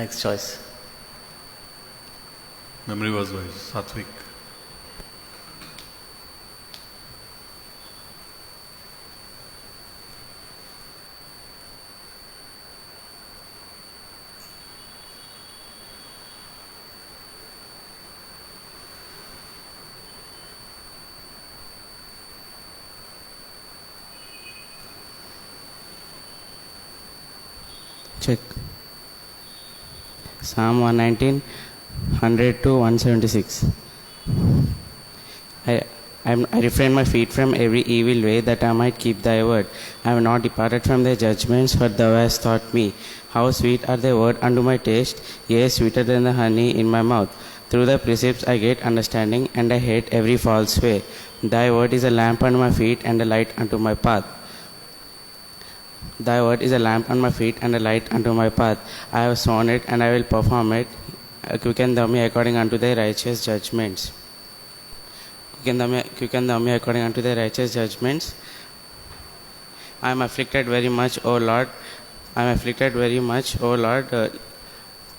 Next choice. Memory was wise. Satvik. Check. Psalm 119, 100 to 176. I refrain my feet from every evil way, that I might keep thy word. I have not departed from thy judgments, for thou hast taught me. How sweet are thy word unto my taste, yea, sweeter than the honey in my mouth. Through thy precepts I get understanding, and I hate every false way. Thy word is a lamp unto my feet, and a light unto my path. Thy word is a lamp on my feet and a light unto my path. I have sworn it, and I will perform it. Quicken thou me according unto thy righteous judgments. Quicken thou me according unto thy righteous judgments. I am afflicted very much, O Lord. I am afflicted very much, O Lord.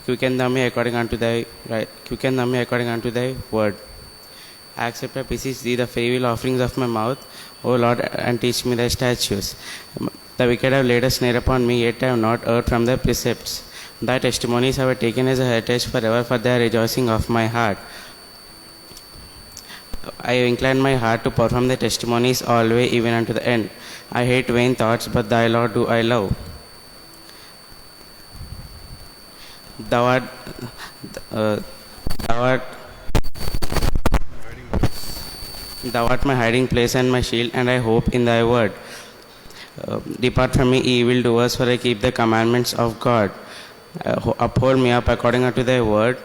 Quicken thou me according unto thy word. I accept, I beseech thee, the freewill offerings of my mouth, O Lord, and teach me thy statutes. The wicked have laid a snare upon me, yet I have not erred from thy precepts. Thy testimonies have I taken as a heritage forever, for they are rejoicing of my heart. I have inclined my heart to perform thy testimonies always, even unto the end. I hate vain thoughts, but thy law do I love. Thou art my hiding place and my shield, and I hope in thy word. Depart from me, evildoers, for I keep the commandments of God. Uphold me up according unto thy word,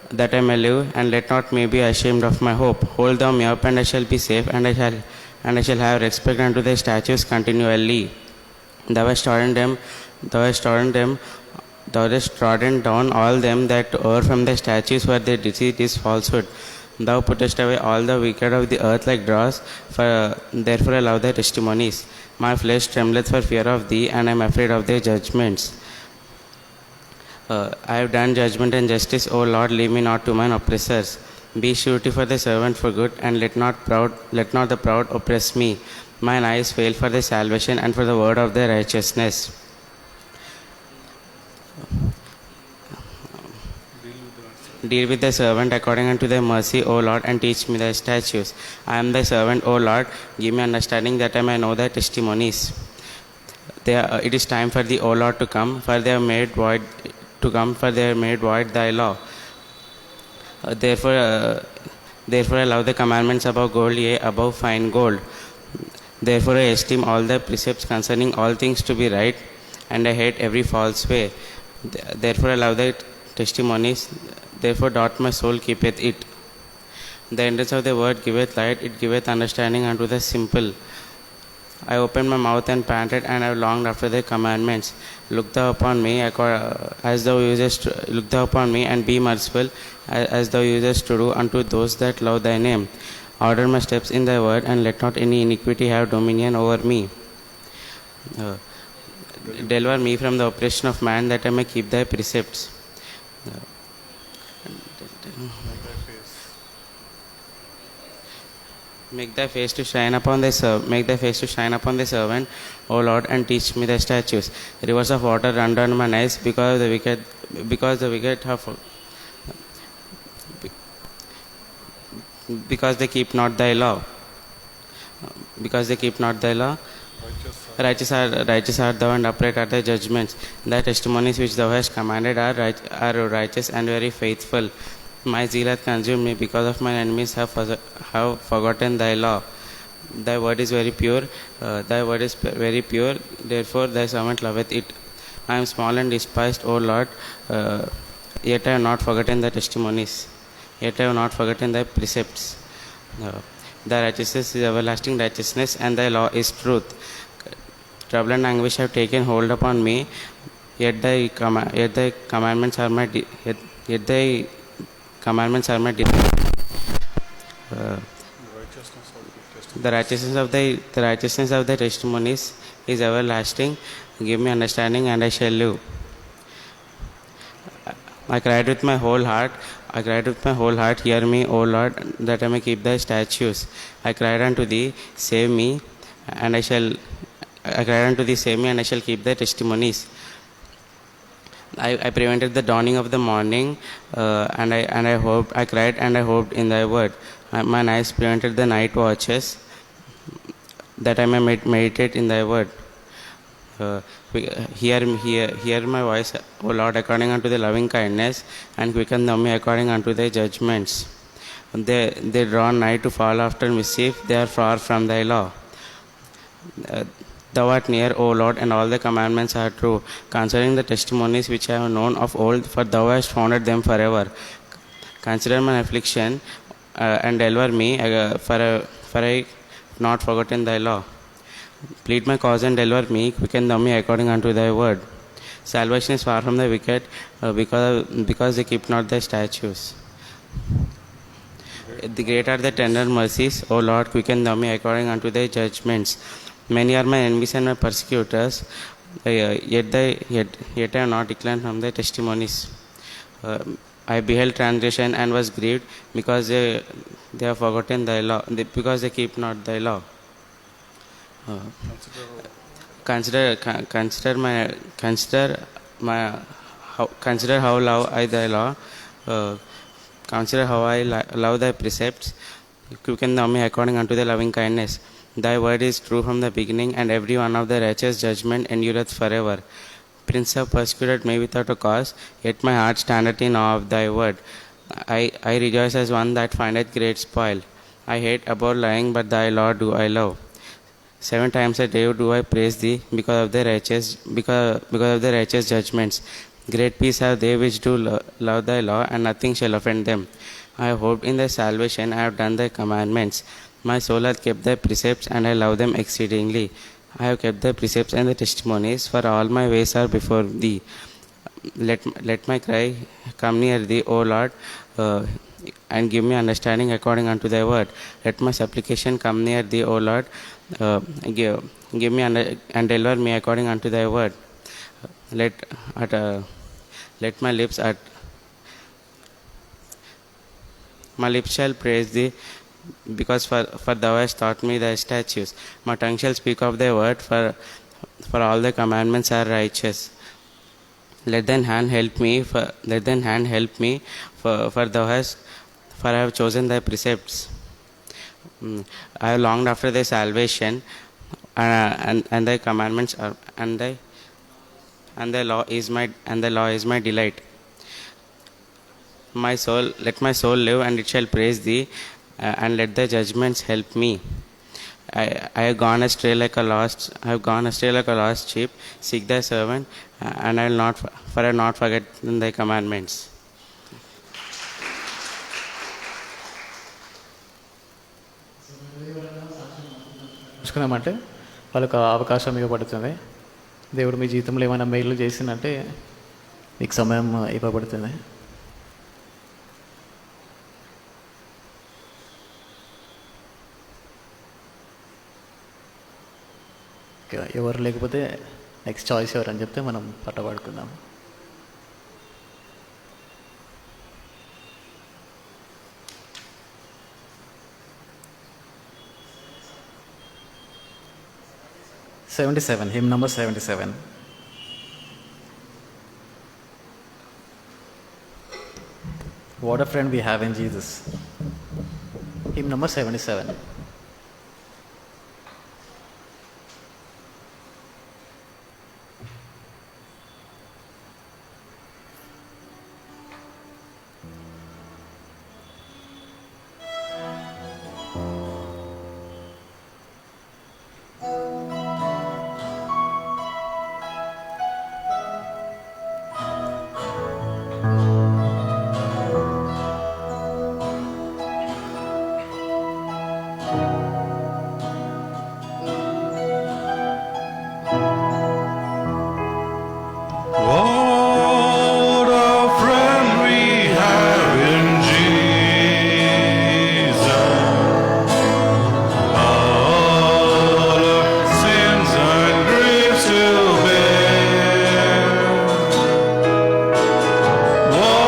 that I may live, and let not me be ashamed of my hope. Hold thou me up, and I shall be safe, and I shall have respect unto thy statutes continually. Thou hast trodden down all them that err from thy statutes, for their deceit is falsehood. Thou puttest away all the wicked of the earth like dross, therefore I love thy testimonies. My flesh trembleth for fear of thee, and I am afraid of thy judgments. I have done judgment and justice, O Lord, leave me not to mine oppressors. Be surety for thy servant for good, and let not the proud oppress me. Mine eyes fail for thy salvation, and for the word of thy righteousness. Deal with thy servant according unto thy mercy, O Lord, and teach me thy statutes. I am thy servant, O Lord. Give me understanding, that I may know thy testimonies. It is time for thee, O Lord, to come, for they have made void thy law. Therefore I love the commandments above gold, yea, above fine gold. Therefore I esteem all thy precepts concerning all things to be right, and I hate every false way. Therefore I love thy testimonies, therefore doth my soul keepeth it. The entrance of the word giveth light, it giveth understanding unto the simple. I opened my mouth and panted, and I have longed after thy commandments. Look thou upon me, and be merciful, as thou usest to do unto those that love thy name. Order my steps in thy word, and let not any iniquity have dominion over me. Deliver me from the oppression of man, that I may keep thy precepts. Make thy face to shine upon thy servant, O Lord, and teach me thy statutes. Rivers of water run down my eyes, because the wicked they keep not thy law. Righteous art thou, and upright are thy judgments. Thy testimonies which thou hast commanded are righteous and very faithful. My zeal hath consumed me, because of mine enemies have forgotten thy law. Thy word is very pure, therefore thy servant loveth it. I am small and despised, O Lord, yet I have not forgotten thy testimonies, yet I have not forgotten thy precepts. Thy righteousness is everlasting righteousness, and thy law is truth. Trouble and anguish have taken hold upon me, yet thy commandments are my delight. The righteousness of thy testimonies is everlasting. Give me understanding, and I shall live. I cried with my whole heart. I cried with my whole heart. Hear me, O Lord, that I may keep thy statutes. I cried unto thee, save me, and I shall. I cried unto thee, save me, and I shall keep thy testimonies. I prevented the dawning of the morning, and I hoped. I cried and I hoped in thy word. My eyes prevented the night watches, that I may meditate in thy word. Hear my voice, O Lord, according unto thy loving kindness, and quicken thou me according unto thy judgments. They draw nigh to fall after mischief, they are far from thy law. Thou art near, O Lord, and all thy commandments are true, concerning the testimonies which I have known of old, for thou hast founded them forever. Consider my affliction, and deliver me, for I have not forgotten thy law. Plead my cause and deliver me, quicken thou me according unto thy word. Salvation is far from the wicked, because they keep not thy statutes. The great are the tender mercies, O Lord, quicken thou me according unto thy judgments. Many are my enemies and my persecutors, yet I have not declined from thy testimonies. I beheld transgression and was grieved, because they have forgotten thy law, because they keep not thy law. Consider how love I thy law. Consider how I love thy precepts. Quicken thou me according unto thy loving kindness. Thy word is true from the beginning, and every one of the righteous judgment endureth forever. Prince have persecuted me without a cause, yet my heart standeth in awe of thy word. I rejoice as one that findeth great spoil. I hate abhor lying, but thy law do I love. 7 times a day do I praise thee, because of the righteous judgments. Great peace have they which do love thy law, and nothing shall offend them. I have hoped in thy salvation, I have done thy commandments. My soul hath kept thy precepts, and I love them exceedingly. I have kept thy precepts and the testimonies, for all my ways are before thee. Let my cry come near thee, O Lord, and give me understanding according unto thy word. Let my supplication come near thee, O Lord, give me and deliver me according unto thy word. Let my lips shall praise thee, because for thou hast taught me thy statutes. My tongue shall speak of thy word, for all thy commandments are righteous. Let thine hand help me, for I have chosen thy precepts. I have longed after thy salvation, and thy commandments are and thy law is my delight. Let my soul live, and it shall praise thee, and let thy judgments help me. I have gone astray like a lost sheep. Seek thy servant, and I will not forget thy commandments. చూసుకున్నామంటే వాళ్ళకు అవకాశం ఇవ్వబడుతుంది. దేవుడు మీ జీవితంలో ఏమైనా మేలు చేసినంటే మీకు సమయం ఇవ్వబడుతుంది. ఎవరు లేకపోతే నెక్స్ట్ చాయిస్ ఎవరని చెప్తే మనం పాట పాడుకుందాం. hymn number 77. What a friend we have in Jesus. Hymn number 77. What a friend we have in Jesus. All our sins and griefs to bear. What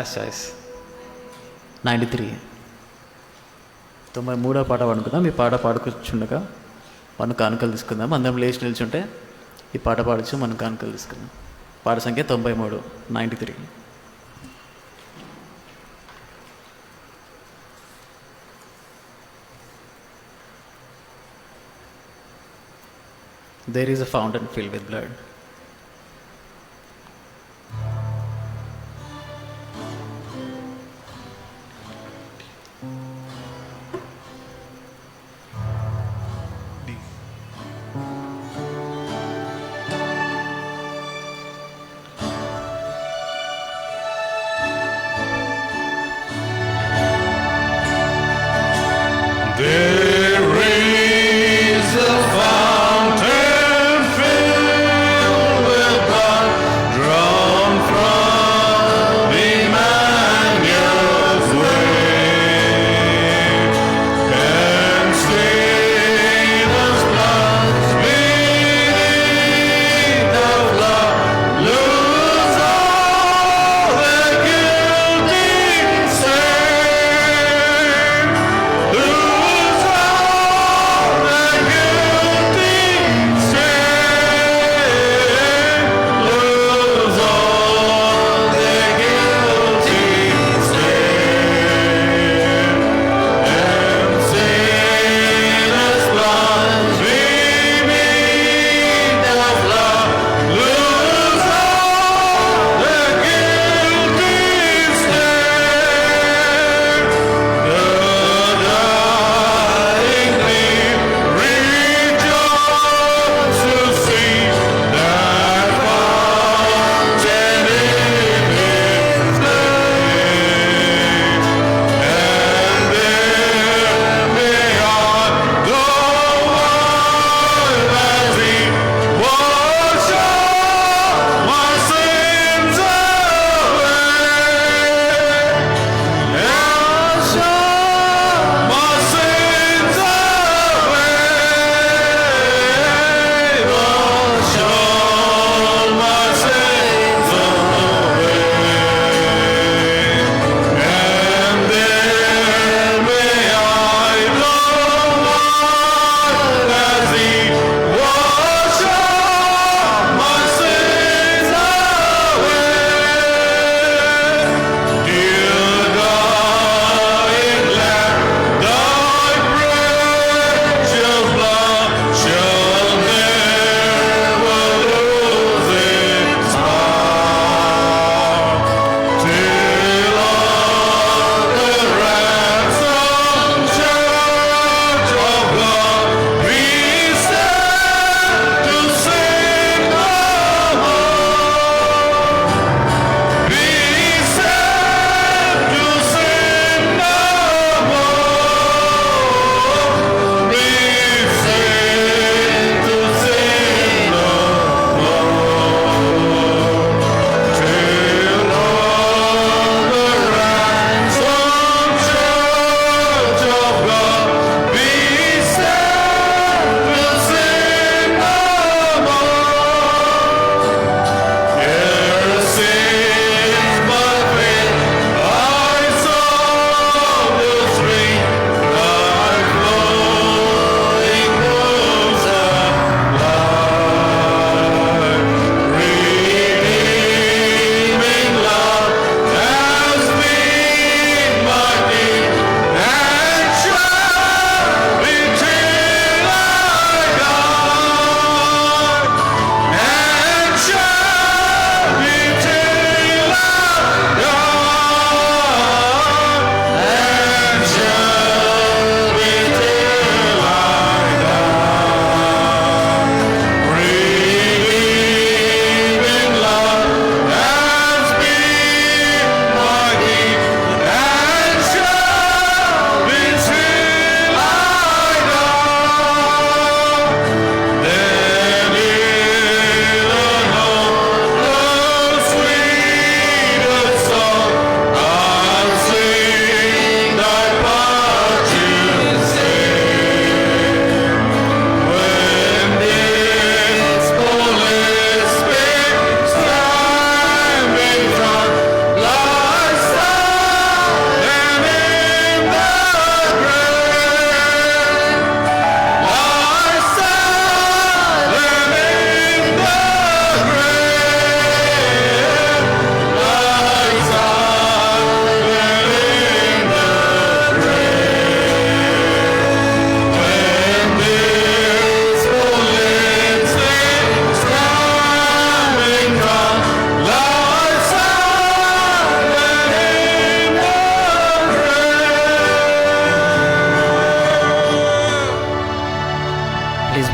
last choice 93. 93వ పాట పాడుకుందాం. ఈ పాట పాడుకొచ్చుండగా మనం కానుకలు తీసుకుందాం. అందరం లేచి నిల్చుంటే ఈ పాట పాడచ్చు, మనం కానుకలు తీసుకుందాం. పాట సంఖ్య 93, 93. There is a fountain filled with blood. There is a fountain filled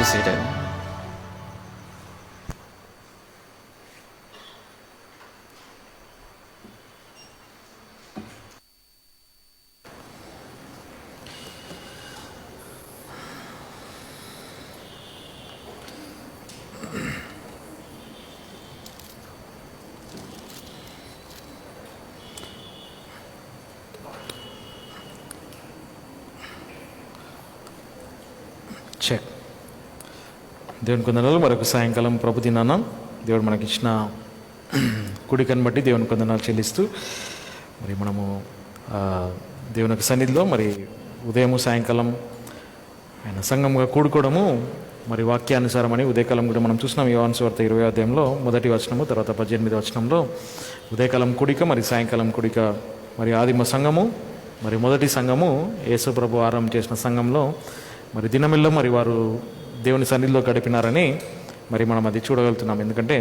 be seated. Check. దేవుని కొందనాలు మరొక సాయంకాలం ప్రభు దినాన దేవుడు మనకి ఇచ్చిన కుడికని బట్టి దేవుని కొందనాలు చెల్లిస్తూ మరి మనము దేవుని యొక్క సన్నిధిలో మరి ఉదయము సాయంకాలం ఆయన సంఘంగా కూడుకోవడము మరి వాక్యానుసారమని ఉదయకాలం కూడా మనం చూసినాం. యోహాను సువార్త 20వ అధ్యాయంలో మొదటి వచనము, తర్వాత 18వ వచనంలో ఉదయకాలం కూడిక మరి సాయంకాలం కూడిక మరి ఆదిమ సంఘము మరి మొదటి సంఘము యేసు ప్రభు ఆరంభం చేసిన సంఘంలో మరి దినమిల్లో మరి వారు దేవుని సన్నిధిలో గడిపినారని మరి మనం అది చూడగలుగుతున్నాం. ఎందుకంటే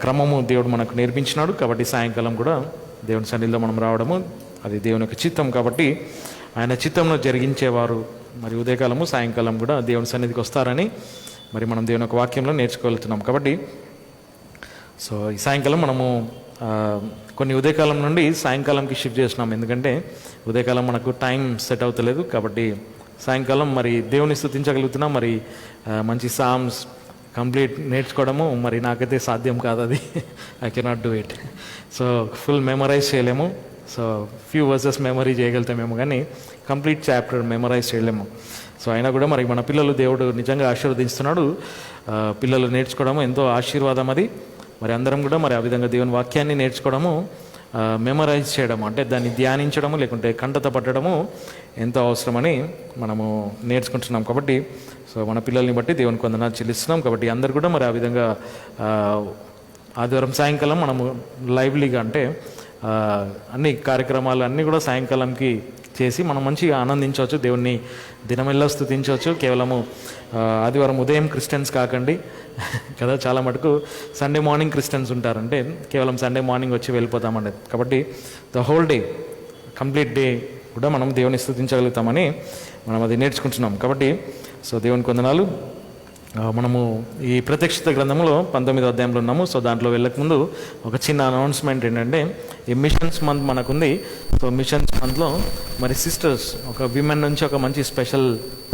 క్రమము దేవుడు మనకు నేర్పించినాడు. కాబట్టి సాయంకాలం కూడా దేవుని సన్నిధిలో మనం రావడము అది దేవుని యొక్క చిత్తం. కాబట్టి ఆయన చిత్తంలో జరిగించేవారు మరి ఉదయకాలము సాయంకాలం కూడా దేవుని సన్నిధికి వస్తారని మరి మనం దేవుని యొక్క వాక్యంలో నేర్చుకోగలుగుతున్నాం. కాబట్టి సో ఈ సాయంకాలం మనము కొన్ని ఉదయకాలం నుండి సాయంకాలంకి షిఫ్ట్ చేసినాం. ఎందుకంటే ఉదయకాలం మనకు టైం సెట్ అవుతలేదు. కాబట్టి సాయంకాలం మరి దేవుని స్తుతించగలుగుతున్నాం. మరి మంచి సాంగ్స్ కంప్లీట్ నేర్చుకోవడము మరి నాకైతే సాధ్యం కాదు, అది I cannot do it. So full memorise చేయలేము. సో ఫ్యూ వర్సెస్ మెమరీ చేయగలుగుతామేమో కానీ కంప్లీట్ చాప్టర్ మెమరైజ్ చేయలేము. సో అయినా కూడా మరి మన పిల్లలు దేవుడు నిజంగా ఆశీర్వదిస్తున్నాడు. పిల్లలు నేర్చుకోవడము ఎంతో ఆశీర్వాదం అది. మరి అందరం కూడా మరి ఆ విధంగా దేవుని వాక్యాన్ని నేర్చుకోవడము, మెమరైజ్ చేయడము అంటే దాన్ని ధ్యానించడము లేకుంటే కంటత పట్టడము ఎంతో అవసరమని మనము నేర్చుకుంటున్నాం. కాబట్టి సో మన పిల్లల్ని బట్టి దేవునికి వందనాలు చెల్లిస్తున్నాం. కాబట్టి అందరు కూడా మరి ఆ విధంగా ఆదివారం సాయంకాలం మనము లైవ్లీగా అంటే అన్ని కార్యక్రమాలు అన్నీ కూడా సాయంకాలంకి చేసి మనం మంచిగా ఆనందించవచ్చు, దేవుణ్ణి దినమెల్లా స్తుతించవచ్చు. కేవలము ఆదివారం ఉదయం క్రిస్టియన్స్ కాకండి కదా, చాలా మటుకు సండే మార్నింగ్ క్రిస్టియన్స్ ఉంటారంటే కేవలం సండే మార్నింగ్ వచ్చి వెళ్ళిపోతామండి. కాబట్టి the whole day complete day కూడా మనం దేవుని స్తుతించగలుగుతామని మనం అది నేర్చుకుంటున్నాం. కాబట్టి సో దేవునికి వందనాలు. మనము ఈ ప్రత్యక్షత గ్రంథంలో 19వ అధ్యాయంలో ఉన్నాము. సో దాంట్లో వెళ్ళకముందు ఒక చిన్న అనౌన్స్మెంట్ ఏంటంటే ఈ మిషన్స్ మంత్ మనకుంది. సో మిషన్స్ మంత్లో మరి సిస్టర్స్ ఒక విమెన్ నుంచి ఒక మంచి special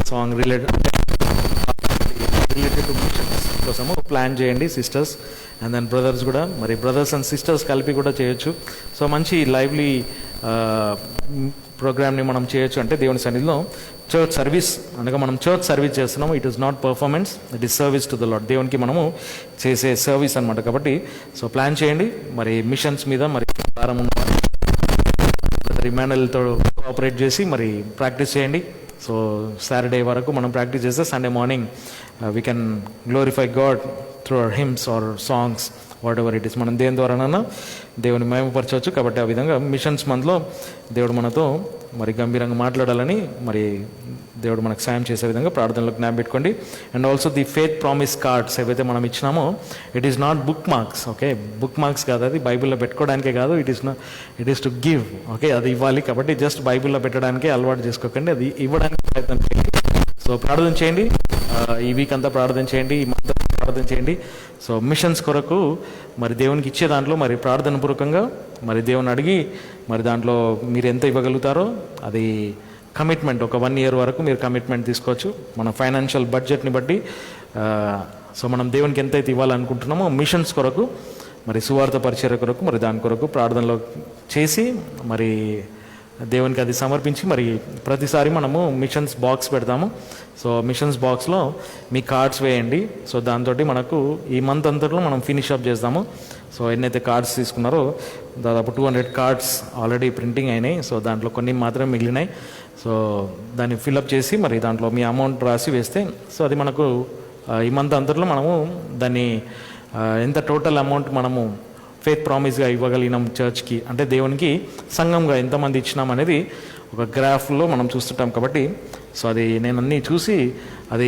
song related to machines కోసము ప్లాన్ చేయండి సిస్టర్స్ అండ్ దెన్ బ్రదర్స్ కూడా. మరి బ్రదర్స్ అండ్ సిస్టర్స్ కలిపి కూడా చేయొచ్చు. సో మంచి లైవ్లీ ప్రోగ్రామ్ని మనం చేయొచ్చు. అంటే దేవుని సన్నిధిలో చర్చ్ సర్వీస్ అనగా మనం చర్చ్ సర్వీస్ చేస్తున్నాము. It is not performance, it is service to the lord. దేవునికి మనము చేసే సర్వీస్ అనమాట. కాబట్టి సో ప్లాన్ చేయండి. మరి మిషన్స్ మీద మరి వారం ఇమానుయల్తో కోఆపరేట్ చేసి మరి ప్రాక్టీస్ చేయండి. సో సాటర్డే వరకు మనం ప్రాక్టీస్ చేస్తే Sunday morning we can glorify God through our hymns or songs whatever it is. మనం దేని ద్వారానైనా దేవుని మహిమపరచవచ్చు. కాబట్టి ఆ విధంగా మిషన్స్ మంత్లో దేవుడు మనతో మరి గంభీరంగా మాట్లాడాలని మరి దేవుడు మనకు సాయం చేసే విధంగా ప్రార్థనలో జ్ఞాపకం పెట్టుకోండి. And also the faith promise cards ఏవైతే మనం ఇచ్చినామో it is not bookmarks. Okay, bookmarks కాదు, అది బైబిల్లో పెట్టుకోవడానికే కాదు. It is to give. Okay, అది ఇవ్వాలి. కాబట్టి జస్ట్ బైబిల్లో పెట్టడానికే అలవాటు చేసుకోకండి, అది ఇవ్వడానికి ప్రయత్నం చేయండి. సో ప్రార్థన చేయండి, ఈ వీక్ అంతా ప్రార్థన చేయండి, ఈ మంత్ ప్రార్థన చేయండి. సో మిషన్స్ కొరకు మరి దేవునికి ఇచ్చే దాంట్లో మరి ప్రార్థన పూర్వకంగా మరి దేవుని అడిగి మరి దాంట్లో మీరు ఎంత ఇవ్వగలుగుతారో అది కమిట్మెంట్ ఒక 1 year వరకు మీరు కమిట్మెంట్ తీసుకోవచ్చు. మన ఫైనాన్షియల్ బడ్జెట్ని బట్టి సో మనం దేవునికి ఎంతైతే ఇవ్వాలనుకుంటున్నామో మిషన్స్ కొరకు మరి సువార్త పరిచర్య కొరకు మరి దాని కొరకు ప్రార్థనలో చేసి మరి దేవునికి అది సమర్పించి మరి ప్రతిసారి మనము మిషన్స్ బాక్స్ పెడతాము. సో మిషన్స్ బాక్స్లో మీ కార్డ్స్ వేయండి. సో దాంతో మనకు ఈ మంత్ అంతట్లో మనం ఫినిష్ అప్ చేస్తాము. సో ఎన్నైతే కార్డ్స్ తీసుకున్నారో దాదాపు 200 కార్డ్స్ ఆల్రెడీ ప్రింటింగ్ అయినాయి. సో దాంట్లో కొన్ని మాత్రమే మిగిలినాయి. సో దాన్ని ఫిల్అప్ చేసి మరి దాంట్లో మీ అమౌంట్ రాసి వేస్తే సో అది మనకు ఈ మంత్ అంతట్లో మనము దాన్ని ఎంత టోటల్ అమౌంట్ మనము ఫేత్ ప్రామిస్గా ఇవ్వగలిగినాం చర్చ్కి, అంటే దేవునికి సంఘంగా ఎంతమంది ఇచ్చినాం అనేది ఒక గ్రాఫ్లో మనం చూస్తుంటాం. కాబట్టి సో అది నేను అన్నీ చూసి అది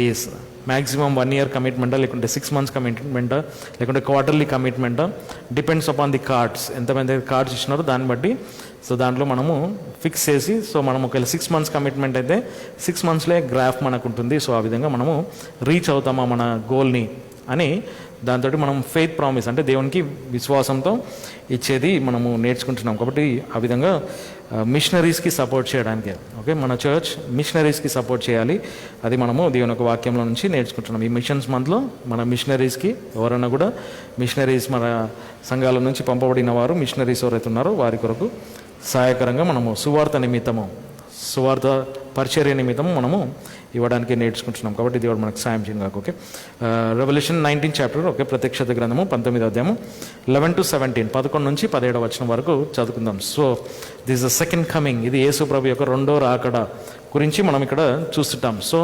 మ్యాక్సిమం 1 year కమిట్మెంటా, లేకుంటే 6 months కమిట్మెంటా, లేకుంటే క్వార్టర్లీ కమిట్మెంటా, డిపెండ్స్ అపాన్ ది కార్డ్స్. ఎంతమంది కార్డ్స్ ఇచ్చినారో దాన్ని బట్టి సో దాంట్లో మనము ఫిక్స్ చేసి, సో మనం ఒకవేళ 6 months కమిట్మెంట్ అయితే 6 monthsలే గ్రాఫ్ మనకు ఉంటుంది. సో ఆ విధంగా మనము రీచ్ అవుతామా మన గోల్ని అని దాంతో మనం ఫెయిత్ ప్రామిస్ అంటే దేవునికి విశ్వాసంతో ఇచ్చేది మనము నేర్చుకుంటున్నాం. కాబట్టి ఆ విధంగా మిషనరీస్కి సపోర్ట్ చేయడానికి, ఓకే, మన చర్చ్ మిషనరీస్కి సపోర్ట్ చేయాలి. అది మనము దేవుని యొక్క వాక్యంలో నుంచి నేర్చుకుంటున్నాం. ఈ మిషన్స్ మంత్లో మన మిషనరీస్కి ఎవరైనా కూడా మిషనరీస్ మన సంఘాల నుంచి పంపబడిన వారు మిషనరీస్ ఎవరైతే ఉన్నారో వారి కొరకు సహాయకరంగా మనము సువార్త నిమిత్తము, సువార్త పరిచర్య నిమిత్తము మనము ఇవ్వడానికి నేర్చుకుంటున్నాం. కాబట్టి దేవుడు మనకు సాయం చేయండి. ఓకే, రెవల్యూషన్ 19 chapter, ఓకే, ప్రత్యక్షత గ్రంథము 19వ అధ్యాయము 11 to 17, 11 నుంచి 17వ వచనం వరకు చదువుకుందాం. So this the second coming, ఇది యేసు ప్రభు యొక్క రెండో రాకడ గురించి మనం ఇక్కడ చూస్తుంటాం. So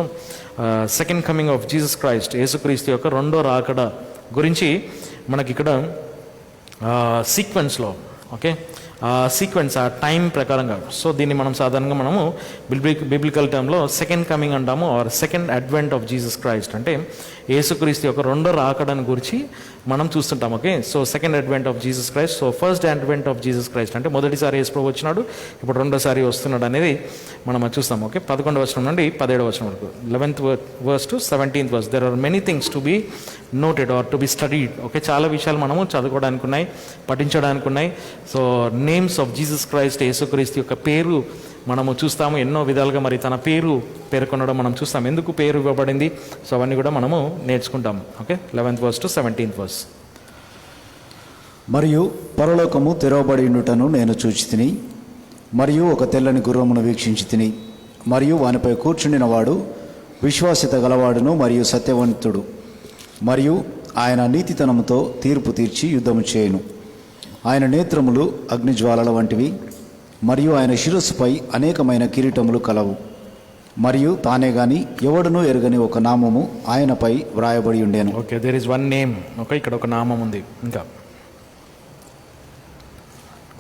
second coming of Jesus Christ, యేసుక్రీస్తు యొక్క రెండో రాకడ గురించి మనకి ఇక్కడ సీక్వెన్స్లో, ఓకే, సీక్వెన్స్ ఆ టైం ప్రకారంగా. సో దీన్ని మనం సాధారణంగా మనము బిబ్లికల్ టర్మ్లో సెకండ్ కమింగ్ అంటాము, or second advent of Jesus Christ, అంటే యేసుక్రీస్తు యొక్క రెండో రాకడని గురించి మనం చూస్తుంటాం. Okay, so second advent of Jesus Christ. So first advent of Jesus Christ అంటే మొదటిసారి యేసు ప్రభు వచ్చినాడు, ఇప్పుడు రెండోసారి వస్తున్నాడు అనేది మనం చూస్తాం. ఓకే, 11వ వచనం నుండి 17వ వచనం వరకు, 11th verse to 17th verse. There are many things to be noted or to be studied. Okay, చాలా విషయాలు మనము చదువుకోవడానికి ఉన్నాయి, పఠించడానికి ఉన్నాయి. So names of Jesus Christ, యేసుక్రీస్తు యొక్క పేరు మనము చూస్తాము. ఎన్నో విధాలుగా మరి తన పేరు పేర్కొనడం మనం చూస్తాం, ఎందుకు పేరు ఇవ్వబడింది. సో అవన్నీ కూడా మనము నేర్చుకుంటాం. Okay, 11th verse to 17th verse. మరియు పరలోకము తెరవబడి ఉండుటను నేను చూచి తిని, మరియు ఒక తెల్లని గుర్రమును వీక్షించి తిని, మరియు వానిపై కూర్చుండిన వాడు విశ్వాస్యత గలవాడును మరియు సత్యవంతుడు, మరియు ఆయన నీతితనముతో తీర్పు తీర్చి యుద్ధము చేయును. ఆయన నేత్రములు అగ్నిజ్వాలల వంటివి, మరియు ఆయన శిరస్సుపై అనేకమైన కిరీటములు కలవు. మరియు తానే గాని ఎవడునూ ఎరుగని ఒక నామము ఆయనపై వ్రాయబడి ఉండేను. Okay, there is one name. Okay, ఇక్కడ ఒక నామం ఉంది. ఇంకా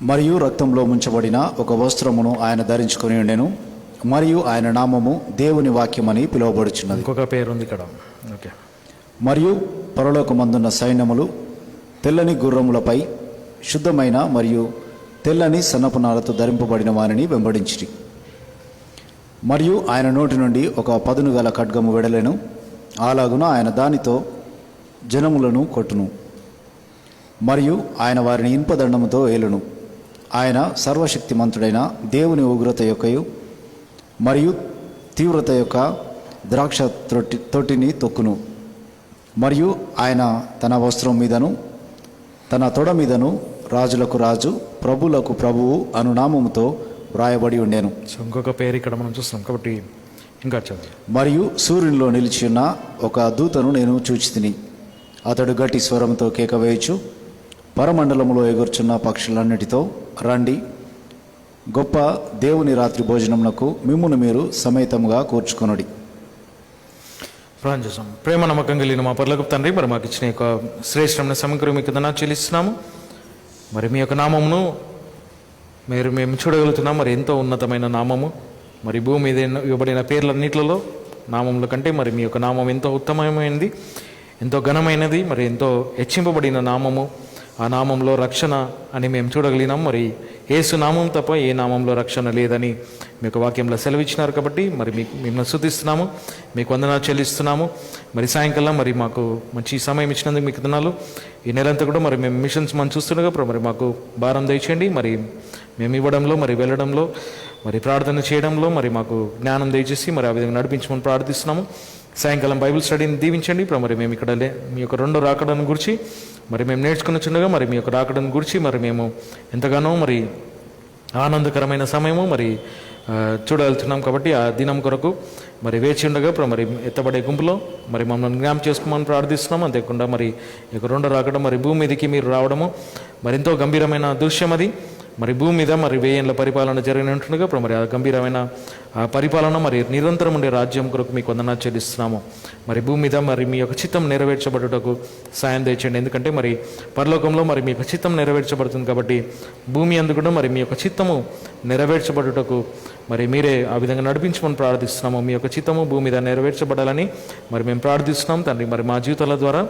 మరియు రక్తంలో ముంచబడిన ఒక వస్త్రమును ఆయన ధరించుకొని ఉండెను, మరియు ఆయన నామము దేవుని వాక్యమని పిలువబడుచున్నది. ఇంకొక పేరు ఉంది ఇక్కడ. ఓకే, మరియు పరలోకమందున్న సైన్యములు తెల్లని గుర్రములపై శుద్ధమైన మరియు తెల్లని సన్నపునాలతో ధరింపబడిన వారిని వెంబడించిరి. మరియు ఆయన నోటి నుండి ఒక పదును గల ఖడ్గము వెడలెను, అలాగున ఆయన దానితో జనములను కొట్టును. మరియు ఆయన వారిని ఇనుపదండముతో ఏలును. ఆయన సర్వశక్తిమంతుడైన దేవుని ఉగ్రత యొక్కయు మరియు తీవ్రత యొక్క ద్రాక్ష తొట్టిని తొక్కును. మరియు ఆయన తన వస్త్రం మీదను తన తొడ మీదను రాజులకు రాజు ప్రభువులకు ప్రభువు అను నామముతో వ్రాయబడి ఉండేను. సో ఇంకొక పేరు ఇక్కడ మనం చూస్తున్నాం. కాబట్టి ఇంకా చదువు. మరియు సూర్యునిలో నిలిచి ఉన్న ఒక దూతను నేను చూచి తిని, అతడు గట్టి స్వరంతో కేక వేయచ్చు, పరమండలములో ఎగుర్చున్న పక్షులన్నిటితో రండి, గొప్ప దేవుని రాత్రి భోజనమునకు మిమ్మును మీరు సమేతంగా కూర్చుకొనుడి. ప్రార్థన చేస్తాం. ప్రేమ నమ్మకం కలిగిన మా పరలోకపు తండ్రి, మరి మాకు ఇచ్చిన యొక్క శ్రేష్టమైన సమగ్రం మీకు ధన్యవాదాలు చెల్లిస్తున్నాము. మరి మీ యొక్క నామమును మేము చూడగలుగుతున్నాం. మరి ఎంతో ఉన్నతమైన నామము, మరి భూమి మీద ఇవ్వబడిన పేర్లన్నిట్లలో నామముల కంటే మరి మీ యొక్క నామం ఎంతో ఉత్తమమైనది, ఎంతో ఘనమైనది, మరి ఎంతో హెచ్చింపబడిన నామము. ఆ నామంలో రక్షణ అని మేము చూడగలిగినాం. మరి యేసు నామం తప్ప ఏ నామంలో రక్షణ లేదని మీ యొక్క వాక్యంలో సెలవిచ్చినారు. కాబట్టి మరి మిమ్మల్ని స్తుతిస్తున్నాము, మీకు వందనాలు చెల్లిస్తున్నాము. మరి సాయంకాలం మరి మాకు మంచి సమయం ఇచ్చినందుకు మీకు వందనాలు. ఈ నెలంతా కూడా మరి మేము మిషన్స్ మనం చూస్తుండగా మరి మాకు భారం దయచేయండి. మరి మేము ఇవ్వడంలో, మరి వెళ్ళడంలో, మరి ప్రార్థన చేయడంలో మరి మాకు జ్ఞానం దయచేసి మరి ఆ విధంగా నడిపించమని ప్రార్థిస్తున్నాము. సాయంకాలం బైబిల్ స్టడీని దీవించండి. మరి మేము ఇక్కడ మీ యొక్క రెండో రాకడను గురించి మరి మేము నేర్చుకుని మరి మీ యొక్క రాకడను గురించి మరి మేము ఎంతగానో మరి ఆనందకరమైన సమయము మరి చూడగలుగుతున్నాం. కాబట్టి ఆ దినం కొరకు మరి వేచి ఉండగా మరి ఎత్తబడే గుంపులో మరి మమ్మల్ని జ్ఞాపకం చేసుకోమని ప్రార్థిస్తున్నాం. అంతేకాకుండా మరి ఈ యొక్క రెండో రాకడం మరి భూమి మీదకి మీరు రావడము మరి ఎంతో గంభీరమైన దృశ్యం అది. మరి భూమి మీద మరి 1000 ఏళ్ల పరిపాలన జరిగినట్టుగా ఇప్పుడు మరి ఆ గంభీరమైన ఆ పరిపాలన మరి నిరంతరం ఉండే రాజ్యం కొరకు మీకు వందనాలు చెల్లిస్తున్నాము. మరి భూమి మీద మరి మీ యొక్క చిత్తం నెరవేర్చబడుటకు సాయం తెచ్చండి. ఎందుకంటే మరి పరలోకంలో మరి మీ యొక్క చిత్తం నెరవేర్చబడుతుంది కాబట్టి భూమి అందు కూడా మరి మీ యొక్క చిత్తము నెరవేర్చబడుటకు మరి మీరే ఆ విధంగా నడిపించమని ప్రార్థిస్తున్నాము. మీ యొక్క చిత్తము భూమి మీద నెరవేర్చబడాలని మరి మేము ప్రార్థిస్తున్నాం తండ్రి. మరి మా జీవితాల ద్వారా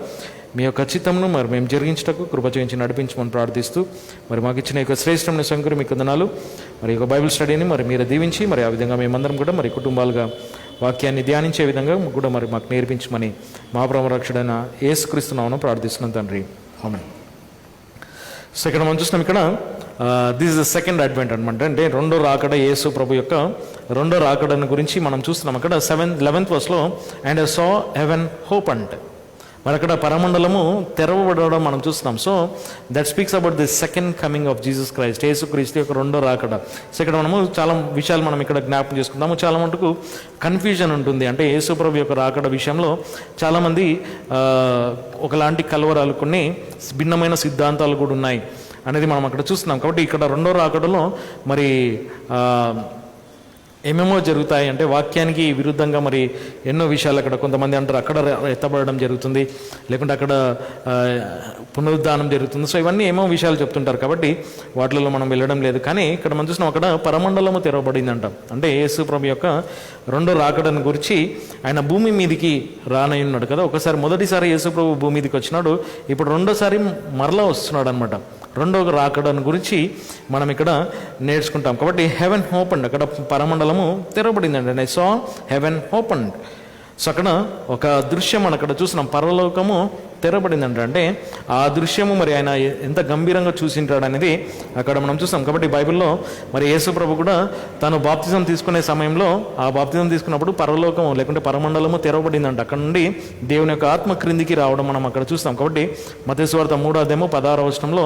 మీ యొక్క చిత్తంను మరి మేము జరిగించటకు కృప చేయించి నడిపించమని ప్రార్థిస్తూ మరి మాకు ఇచ్చిన యొక్క శ్రేష్టమైన సంకరి మీకు వందనాలు. మరి యొక్క బైబిల్ స్టడీని మరి మీరు దీవించి మరి ఆ విధంగా మేమందరం కూడా మరి కుటుంబాలుగా వాక్యాన్ని ధ్యానించే విధంగా కూడా మరి మాకు నేర్పించమని మా ప్రభురక్షుడైన యేసుక్రీస్తు నామమున ప్రార్థిస్తున్నాం తండ్రి. ఆమేన్. సో ఇక్కడ మనం చూస్తున్నాం, ఇక్కడ this is the second advent అనమాట. అంటే రెండో రాకడ, యేసు ప్రభు యొక్క రెండో రాకడను గురించి మనం చూస్తున్నాం. అక్కడ 11th వర్స్లో అండ్ సా హెవెన్ హోప్ అంటే మరి అక్కడ పరమండలము తెరవబడడం మనం చూస్తున్నాం. So that speaks about the second coming of Jesus Christ, యేసుక్రీస్తు యొక్క రెండో రాకడ. సో ఇక్కడ మనము చాలా విషయాలు మనం ఇక్కడ జ్ఞాపకం చేసుకుందాము. చాలా మటుకు కన్ఫ్యూజన్ ఉంటుంది. అంటే యేసు ప్రభు యొక్క రాకడ విషయంలో చాలామంది ఒకలాంటి కలవరాలు, కొన్ని భిన్నమైన సిద్ధాంతాలు కూడా ఉన్నాయి అనేది మనం అక్కడ చూస్తున్నాం. కాబట్టి ఇక్కడ రెండో రాకడలో మరి ఏమేమో జరుగుతాయి అంటే వాక్యానికి విరుద్ధంగా మరి ఎన్నో విషయాలు అక్కడ కొంతమంది అంటారు అక్కడ ఎత్తబడడం జరుగుతుంది, లేకుంటే అక్కడ పునరుద్ధానం జరుగుతుంది. సో ఇవన్నీ ఏమో విషయాలు చెప్తుంటారు కాబట్టి వాటిలో మనం వెళ్ళడం లేదు. కానీ ఇక్కడ మనం చూసినాం అక్కడ పరమండలము తెరవబడిందంట. అంటే యేసు ప్రభు యొక్క రెండో రాకడను గురించి ఆయన భూమి మీదికి రానయ్యున్నాడు కదా. ఒకసారి మొదటిసారి యేసు ప్రభు భూమి మీదకి వచ్చినాడు, ఇప్పుడు రెండోసారి మరలా వస్తున్నాడు అనమాట. రెండో రాకడను గురించి మనం ఇక్కడ నేర్చుకుంటాం. కాబట్టి హెవెన్ ఓపెన్డ్, అక్కడ పరమండలము తెరవబడిందండి. I saw heaven opened. So అక్కడ ఒక దృశ్యం మనం అక్కడ చూసినాం, పరలోకము తెరబడిందంట. అంటే ఆ దృశ్యము మరి ఆయన ఎంత గంభీరంగా చూసింటాడు అనేది అక్కడ మనం చూస్తాం. కాబట్టి బైబిల్లో మరి యేసు ప్రభు కూడా తాను బాప్తిజం తీసుకునే సమయంలో ఆ బాప్తిజం తీసుకున్నప్పుడు పరలోకము లేకుంటే పరమండలము తెరవబడిందంట. అక్కడ నుండి దేవుని యొక్క ఆత్మ క్రిందికి రావడం మనం అక్కడ చూస్తాం. కాబట్టి మత్తయి సువార్త 3:16 వచనంలో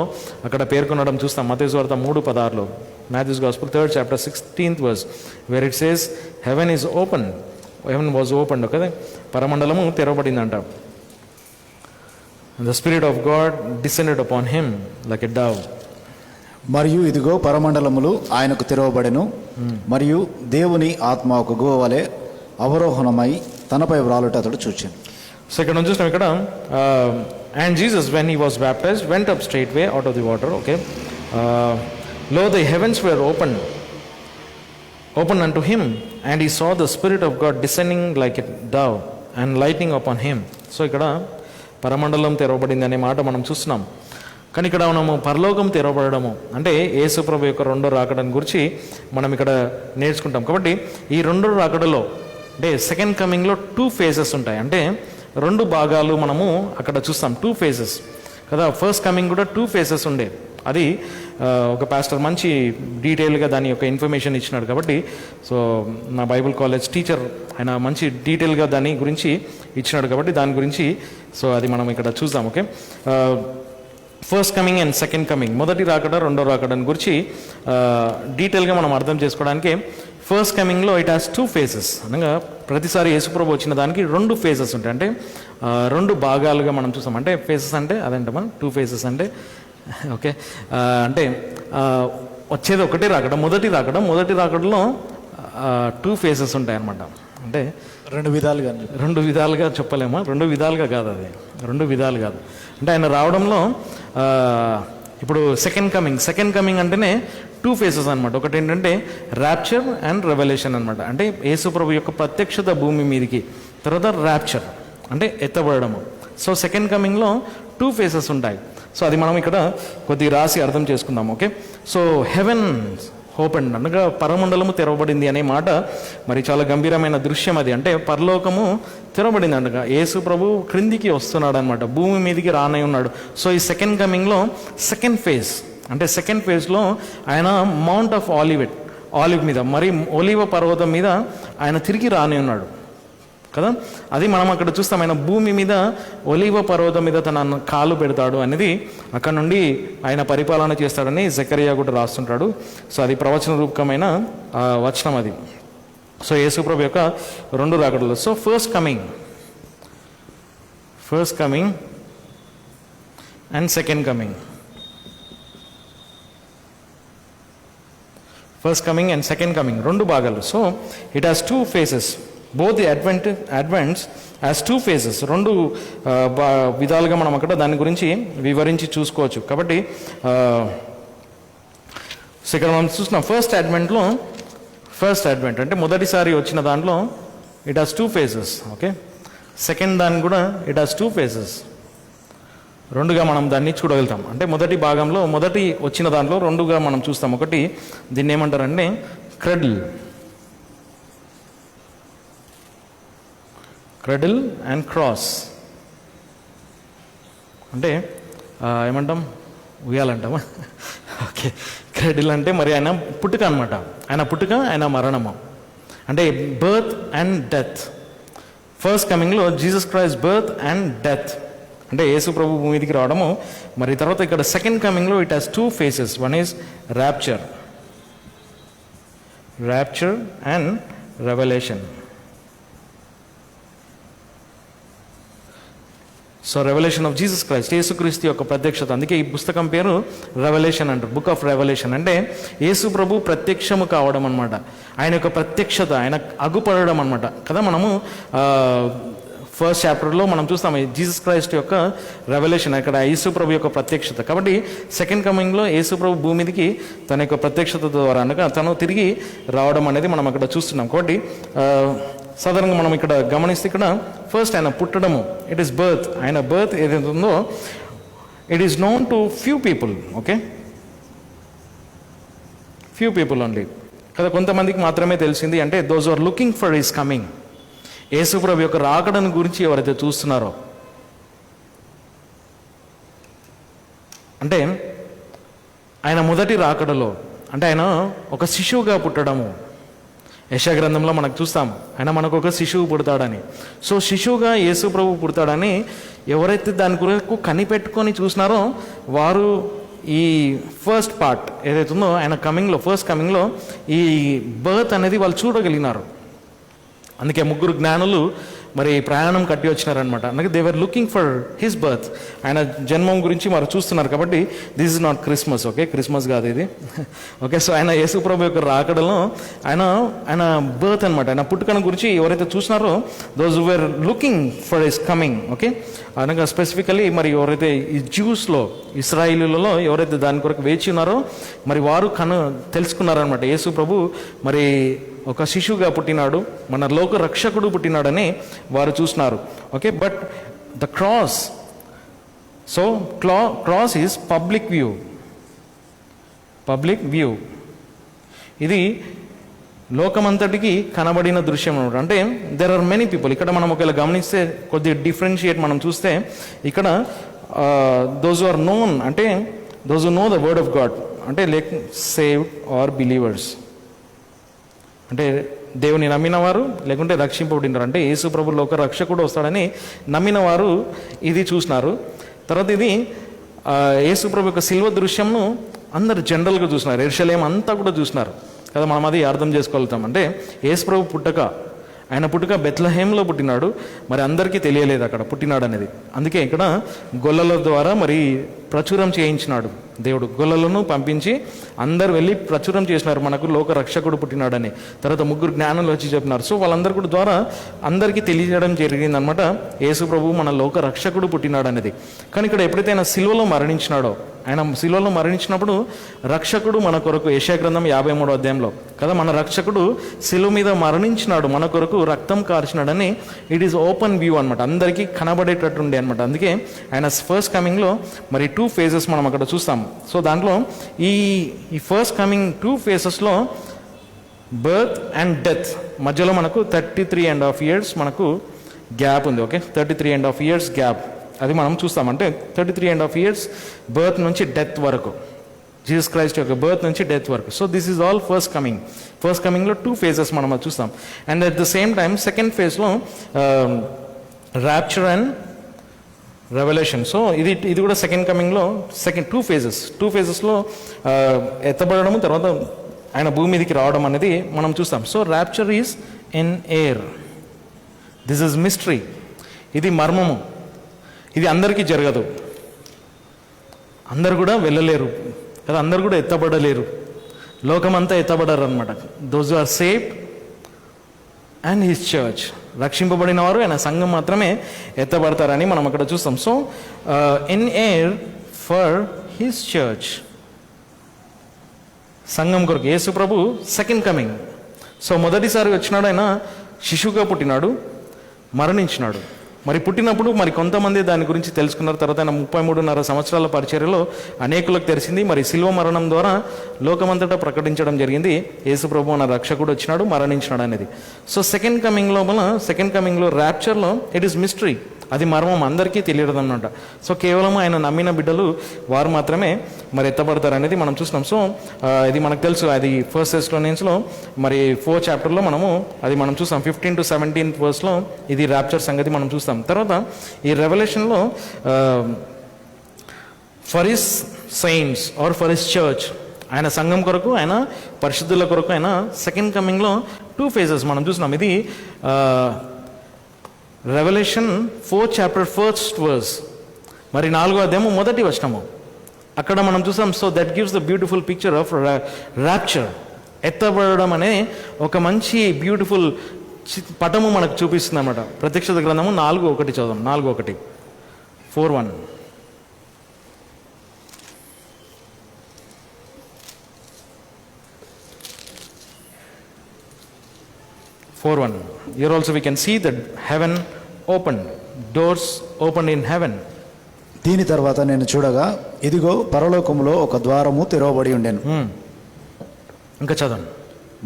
అక్కడ పేర్కొనడం చూస్తాం. మత్తయి సువార్త 3:16లో, Matthew's Gospel 3rd chapter 16th verse, where it says heaven is open, heaven was opened. కదా, పరమండలము తెరవబడిందంట. The Spirit of God descended upon him like a dove. మరియు ఇదిగో పరమండలములు ఆయనకు తెరవబడెను, మరియు దేవుని ఆత్మ ఒక గువ్వ వలె అవరోహణమై తనపై వ్రాలుట అతడు చూచాను. సో ఇక్కడ నుంచి చూస్తాం, ఇక్కడ and Jesus when he was baptized went up straightway out of the water. Okay, lo the heavens were opened unto him, and he saw the Spirit of God descending like a dove and lighting upon him. So ఇక్కడ పరమండలం తెరవబడింది అనే మాట మనం చూస్తున్నాం. కానీ ఇక్కడ మనము పరలోకం తెరవబడము అంటే యేసు ప్రభు యొక్క రెండో రాకడని గురించి మనం ఇక్కడ నేర్చుకుంటాం. కాబట్టి ఈ రెండో రాకడలో అంటే సెకండ్ కమింగ్లో 2 phases ఉంటాయి. అంటే 2 భాగాలు మనము అక్కడ చూస్తాం, 2 phases కదా. ఫస్ట్ కమింగ్ కూడా 2 phases ఉండే. అది ఒక పాస్టర్ మంచి డీటెయిల్గా దాని యొక్క ఇన్ఫర్మేషన్ ఇచ్చినాడు. కాబట్టి సో నా బైబిల్ కాలేజ్ టీచర్ ఆయన మంచి డీటెయిల్గా దాని గురించి ఇచ్చినాడు. కాబట్టి దాని గురించి సో అది మనం ఇక్కడ చూద్దాం. Okay, first coming and second coming, మొదటి రాకడ రెండో రాకడని గురించి డీటెయిల్గా మనం అర్థం చేసుకోవడానికి ఫస్ట్ కమింగ్లో ఇట్ హ్యాస్ 2 phases. అనగా ప్రతిసారి యేసుప్రభు వచ్చిన దానికి 2 phases ఉంటాయి. అంటే 2 భాగాలుగా మనం చూస్తాం. అంటే ఫేసెస్ అంటే అదంటమా 2 phases అంటే ఓకే, అంటే వచ్చేది ఒకటే రాకడ, మొదటి రాకడలో 2 phases ఉంటాయి అన్నమాట. అంటే 2 విధాలుగా 2 విధాలుగా చెప్పలేమా, 2 విధాలుగా కాదు, అది 2 విధాలు కాదు. అంటే ఆయన రావడంలో ఇప్పుడు సెకండ్ కమింగ్ అంటేనే 2 phases అనమాట. ఒకటి ఏంటంటే ర్యాప్చర్ అండ్ రెవల్యూషన్ అనమాట. అంటే యేసు ప్రభు యొక్క ప్రత్యక్షత భూమి మీదకి, తర్వాత ర్యాప్చర్ అంటే ఎత్తబడము. సో సెకండ్ కమింగ్లో 2 phases ఉంటాయి. సో అది మనం ఇక్కడ కొద్దిగా రాసి అర్థం చేసుకుందాం. ఓకే, సో హెవెన్ ఓపెన్ అనగా పరమండలము తెరవబడింది అనే మాట మరి చాలా గంభీరమైన దృశ్యం అది. అంటే పరలోకము తెరవబడింది అనగా యేసు ప్రభు క్రిందికి వస్తున్నాడు అనమాట, భూమి మీదకి రానై ఉన్నాడు. సో ఈ సెకండ్ కమింగ్లో సెకండ్ ఫేజ్లో ఆయన మౌంట్ ఆఫ్ ఆలివ్ మీద మరి ఒలీవ పర్వతం మీద ఆయన తిరిగి రానై ఉన్నాడు కదా. అది మనం అక్కడ చూస్తాం, ఆయన భూమి మీద ఒలీవ పర్వతం మీద తన కాలు పెడతాడు అనేది అక్కడ నుండి ఆయన పరిపాలన చేస్తాడని జకరియా కూడా రాస్తుంటాడు. సో అది ప్రవచన రూపకమైన వచనం అది. సో యేసుప్రభు యొక్క 2 రాకడలు. So first coming and second coming. First coming and second coming, రెండు భాగాలు. So it has two phases. Both the advents as two phases, రెండు విధాలుగా మనం అక్కడ దాని గురించి వివరించి చూసుకోవచ్చు. కాబట్టి సో ఇక్కడ మనం చూస్తున్నాం ఫస్ట్ అడ్వెంట్ అంటే మొదటిసారి వచ్చిన దాంట్లో it has two faces. Okay, second దాన్ని కూడా ఇట్ హాస్ టూ ఫేసెస్, రెండుగా మనం దాన్ని చూడగలుగుతాం. అంటే మొదటి భాగంలో మొదటి వచ్చిన దాంట్లో రెండుగా మనం చూస్తాం. ఒకటి దీన్ని ఏమంటారంటే క్రెడిల్ అండ్ క్రాస్, అంటే ఏమంటాం, ఉయ్యాలంటామా? ఓకే, క్రెడిల్ అంటే మరి ఆయన పుట్టుక అనమాట, ఆయన పుట్టుక, ఆయన మరణము, అంటే బర్త్ అండ్ డెత్. ఫస్ట్ కమింగ్లో Jesus Christ birth and death, అంటే యేసు ప్రభు భూమి మీదకి రావడము. మరి తర్వాత ఇక్కడ సెకండ్ కమింగ్లో it has two phases. One is rapture and revolution. So revolution of Jesus Christ, యేసుక్రీస్తు యొక్క ప్రత్యక్షత. అందుకే ఈ పుస్తకం పేరు రెవల్యూషన్ అంటారు, బుక్ ఆఫ్ రెవల్యూషన్. అంటే యేసు ప్రభు ప్రత్యక్షము కావడం అనమాట, ఆయన యొక్క ప్రత్యక్షత, ఆయన అగుపడడం అనమాట కదా. మనము ఫస్ట్ చాప్టర్లో మనం చూస్తాం జీసస్ క్రైస్ట్ యొక్క రెవల్యూషన్, ఇక్కడ యేసు ప్రభు యొక్క ప్రత్యక్షత. కాబట్టి సెకండ్ కమింగ్లో యేసు ప్రభు భూమి మీదకి తన యొక్క ప్రత్యక్షత ద్వారా అనగా తను తిరిగి రావడం అనేది మనం అక్కడ చూస్తున్నాం. కాబట్టి సాధారణంగా మనం ఇక్కడ గమనిస్తే ఇక్కడ ఫస్ట్ ఆయన పుట్టడము, ఇట్ ఈస్ బర్త్, ఆయన బర్త్ ఏదైతే ఉందో it is known to few people. Okay, few people only కదా, కొంతమందికి మాత్రమే తెలిసింది. అంటే those are looking for his coming, యేసుప్రభు యొక్క రాకడను గురించి ఎవరైతే చూస్తున్నారో, అంటే ఆయన మొదటి రాకడలో అంటే ఆయన ఒక శిశువుగా పుట్టడము. యెషయా గ్రంథంలో మనకు చూస్తాం ఆయన మనకు ఒక శిశువు పుడతాడని. సో శిశువుగా యేసు ప్రభు పుడతాడని ఎవరైతే దాని కొరకు కనిపెట్టుకొని చూసినారో వారు ఈ ఫస్ట్ పార్ట్ ఏదైతే ఉందో ఆయన కమింగ్లో, ఫస్ట్ కమింగ్లో ఈ బర్త్ అనేది వాళ్ళు చూడగలిగినారు. అందుకే ముగ్గురు జ్ఞానులు మరి ప్రయాణం కట్టి వచ్చినారనమాట. అందుకే they were looking for his birth, ఆయన జన్మం గురించి వారు చూస్తున్నారు. కాబట్టి this is not Christmas. Okay, Christmas కాదు ఇది. ఓకే, సో ఆయన యేసు ప్రభు యొక్క రాకడలో ఆయన బర్త్ అనమాట, ఆయన పుట్టుకను గురించి ఎవరైతే చూసినారో those were looking for his coming. Okay, అనగా స్పెసిఫికలీ మరి ఎవరైతే ఈ జ్యూస్లో, ఇస్రాయిలీలలో ఎవరైతే దాని కొరకు వేచి ఉన్నారో మరి వారు తెలుసుకున్నారనమాట యేసు ప్రభు మరి ఒక శిశువుగా పుట్టినాడు, మన లోక రక్షకుడు పుట్టినాడని వారు చూసినారు. Okay, but the cross, so cross is public view. ఇది లోకమంతటికి కనబడిన దృశ్యం అనమాట. అంటే దెర్ ఆర్ మెనీ పీపుల్. ఇక్కడ మనం ఒకవేళ గమనిస్తే కొద్దిగా డిఫరెన్షియేట్ మనం చూస్తే ఇక్కడ దోస్ ఆర్ నోన్, అంటే those know the word of God, అంటే లైక్ సేవ్డ్ ఆర్ బిలీవర్స్, అంటే దేవుని నమ్మినవారు లేకుంటే రక్షింపబడినారు, అంటే యేసు ప్రభు లోక రక్షకుడు వస్తాడని నమ్మిన వారు ఇది చూసినారు. తర్వాత ఇది యేసు ప్రభు యొక్క సిల్వ దృశ్యంను అందరు జనరల్గా చూసినారు, యెరూషలేం అంతా కూడా చూసినారు కదా. మనం అది అర్థం చేసుకోగలుగుతాం. అంటే యేసు ప్రభు పుట్టక, ఆయన పుట్టుక బెత్లహేంలో పుట్టినాడు, మరి అందరికీ తెలియలేదు అక్కడ పుట్టినాడు అనేది. అందుకే ఇక్కడ గొల్లల ద్వారా మరి ప్రచురం చేయించినాడు దేవుడు, గొల్లలను పంపించి అందరు వెళ్ళి ప్రచురం చేసినారు మనకు లోక రక్షకుడు పుట్టినాడని. తర్వాత ముగ్గురు జ్ఞానులు వచ్చి చెప్పినారు. సో వాళ్ళందరి కూడా ద్వారా అందరికీ తెలియజేయడం జరిగిందనమాట యేసు ప్రభు మన లోక రక్షకుడు పుట్టినాడు అనేది. కానీ ఇక్కడ ఎప్పుడైతే ఆయన సిలువలో మరణించినాడో, ఆయన సిలువలో మరణించినప్పుడు రక్షకుడు మన కొరకు, యెషయా గ్రంథం 53వ అధ్యాయంలో కదా, మన రక్షకుడు సిలువ మీద మరణించినాడు, మన కొరకు రక్తం కార్చినాడని ఇట్ ఈస్ ఓపెన్ వ్యూ అనమాట, అందరికీ కనబడేటట్టుండే అనమాట. అందుకే ఆయన ఫస్ట్ కమింగ్లో మరి 2 phases మనం అక్కడ చూస్తాం. సో దాంట్లో ఈ first coming 2 phases birth and death మధ్యలో మనకు 33.5 years మనకు గ్యాప్ ఉంది. ఓకే, 33.5 years గ్యాప్, అది మనం చూస్తాం. అంటే 33.5 years బర్త్ నుంచి డెత్ వరకు, జీసస్ క్రైస్ట్ యొక్క బర్త్ నుంచి డెత్ వరకు. So this is all first coming. First కమింగ్లో 2 phases మనం అది చూస్తాం. And at the same time second ఫేజ్లో ర్యాప్చర్ అండ్ రెవల్యూషన్. సో ఇది కూడా సెకండ్ కమింగ్లో టూ ఫేజెస్లో ఎత్తబడము, తర్వాత ఆయన భూమి మీదకి రావడం అనేది మనం చూస్తాం. So rapture is in air, this is mystery, ఇది మర్మము, ఇది అందరికీ జరగదు, అందరు కూడా వెళ్ళలేరు కదా, అందరు కూడా ఎత్తబడలేరు, లోకమంతా ఎత్తబడారు అనమాట. Those are saved and his church, రక్షింపబడిన వారు ఆయన సంఘం మాత్రమే ఎత్తబడతారని మనం అక్కడ చూస్తాం. So in air for his church, సంఘం కొరకు యేసు ప్రభు సెకండ్ కమింగ్. సో మొదటిసారి వచ్చినాడు, ఆయన శిశువుగా పుట్టినాడు, మరణించినాడు. మరి పుట్టినప్పుడు మరి కొంతమంది దాని గురించి తెలుసుకున్నారు. తర్వాత ఆయన 33.5 సంవత్సరాల పరిచర్యలో అనేకులకు తెలిసింది. మరి శిలువ మరణం ద్వారా లోకమంతటా ప్రకటించడం జరిగింది, యేసు ప్రభు అన్న రక్షకుడు వచ్చినాడు, మరణించినాడు అనేది. సో సెకండ్ కమింగ్లో ర్యాప్చర్లో ఇట్ ఈస్ మిస్టరీ, అది మర్మం, అందరికీ తెలియదు అన్నమాట. సో కేవలం ఆయన నమ్మిన బిడ్డలు వారు మాత్రమే మరి ఎత్తబడతారు అనేది మనం చూస్తున్నాం. సో ఇది మనకు తెలుసు, అది 1 Thessalonians మరి 4th chapterలో అది మనం చూస్తాం. 15 to 17 verse ఇది ర్యాప్చర్ సంగతి మనం చూస్తాం. తర్వాత ఈ రెవల్యూషన్లో for his saints or for his church, ఆయన సంఘం కొరకు, ఆయన పరిశుద్ధుల కొరకు ఆయన సెకండ్ కమింగ్లో 2 phases మనం చూస్తున్నాం. ఇది revolution 4th chapter 1st verse, మరి 4వ అధ్యాయము 1వ వచనము అక్కడ మనం చూసాం. So that gives the beautiful picture of rapture, ఎత్తబడడం అనే ఒక మంచి బ్యూటిఫుల్ పటము మనకు చూపిస్తుంది అన్నమాట. ప్రత్యక్షత గ్రంథము 4:1 చదుదాం. 4:1 4:1 4:1 Here also we can see that heaven opened, doors opened in heaven. దీని తర్వాత నేను చూడగా ఇదిగో పరలోకములో ఒక ద్వారము తెరవబడి ఉండెను. ఇంకా చదవండి.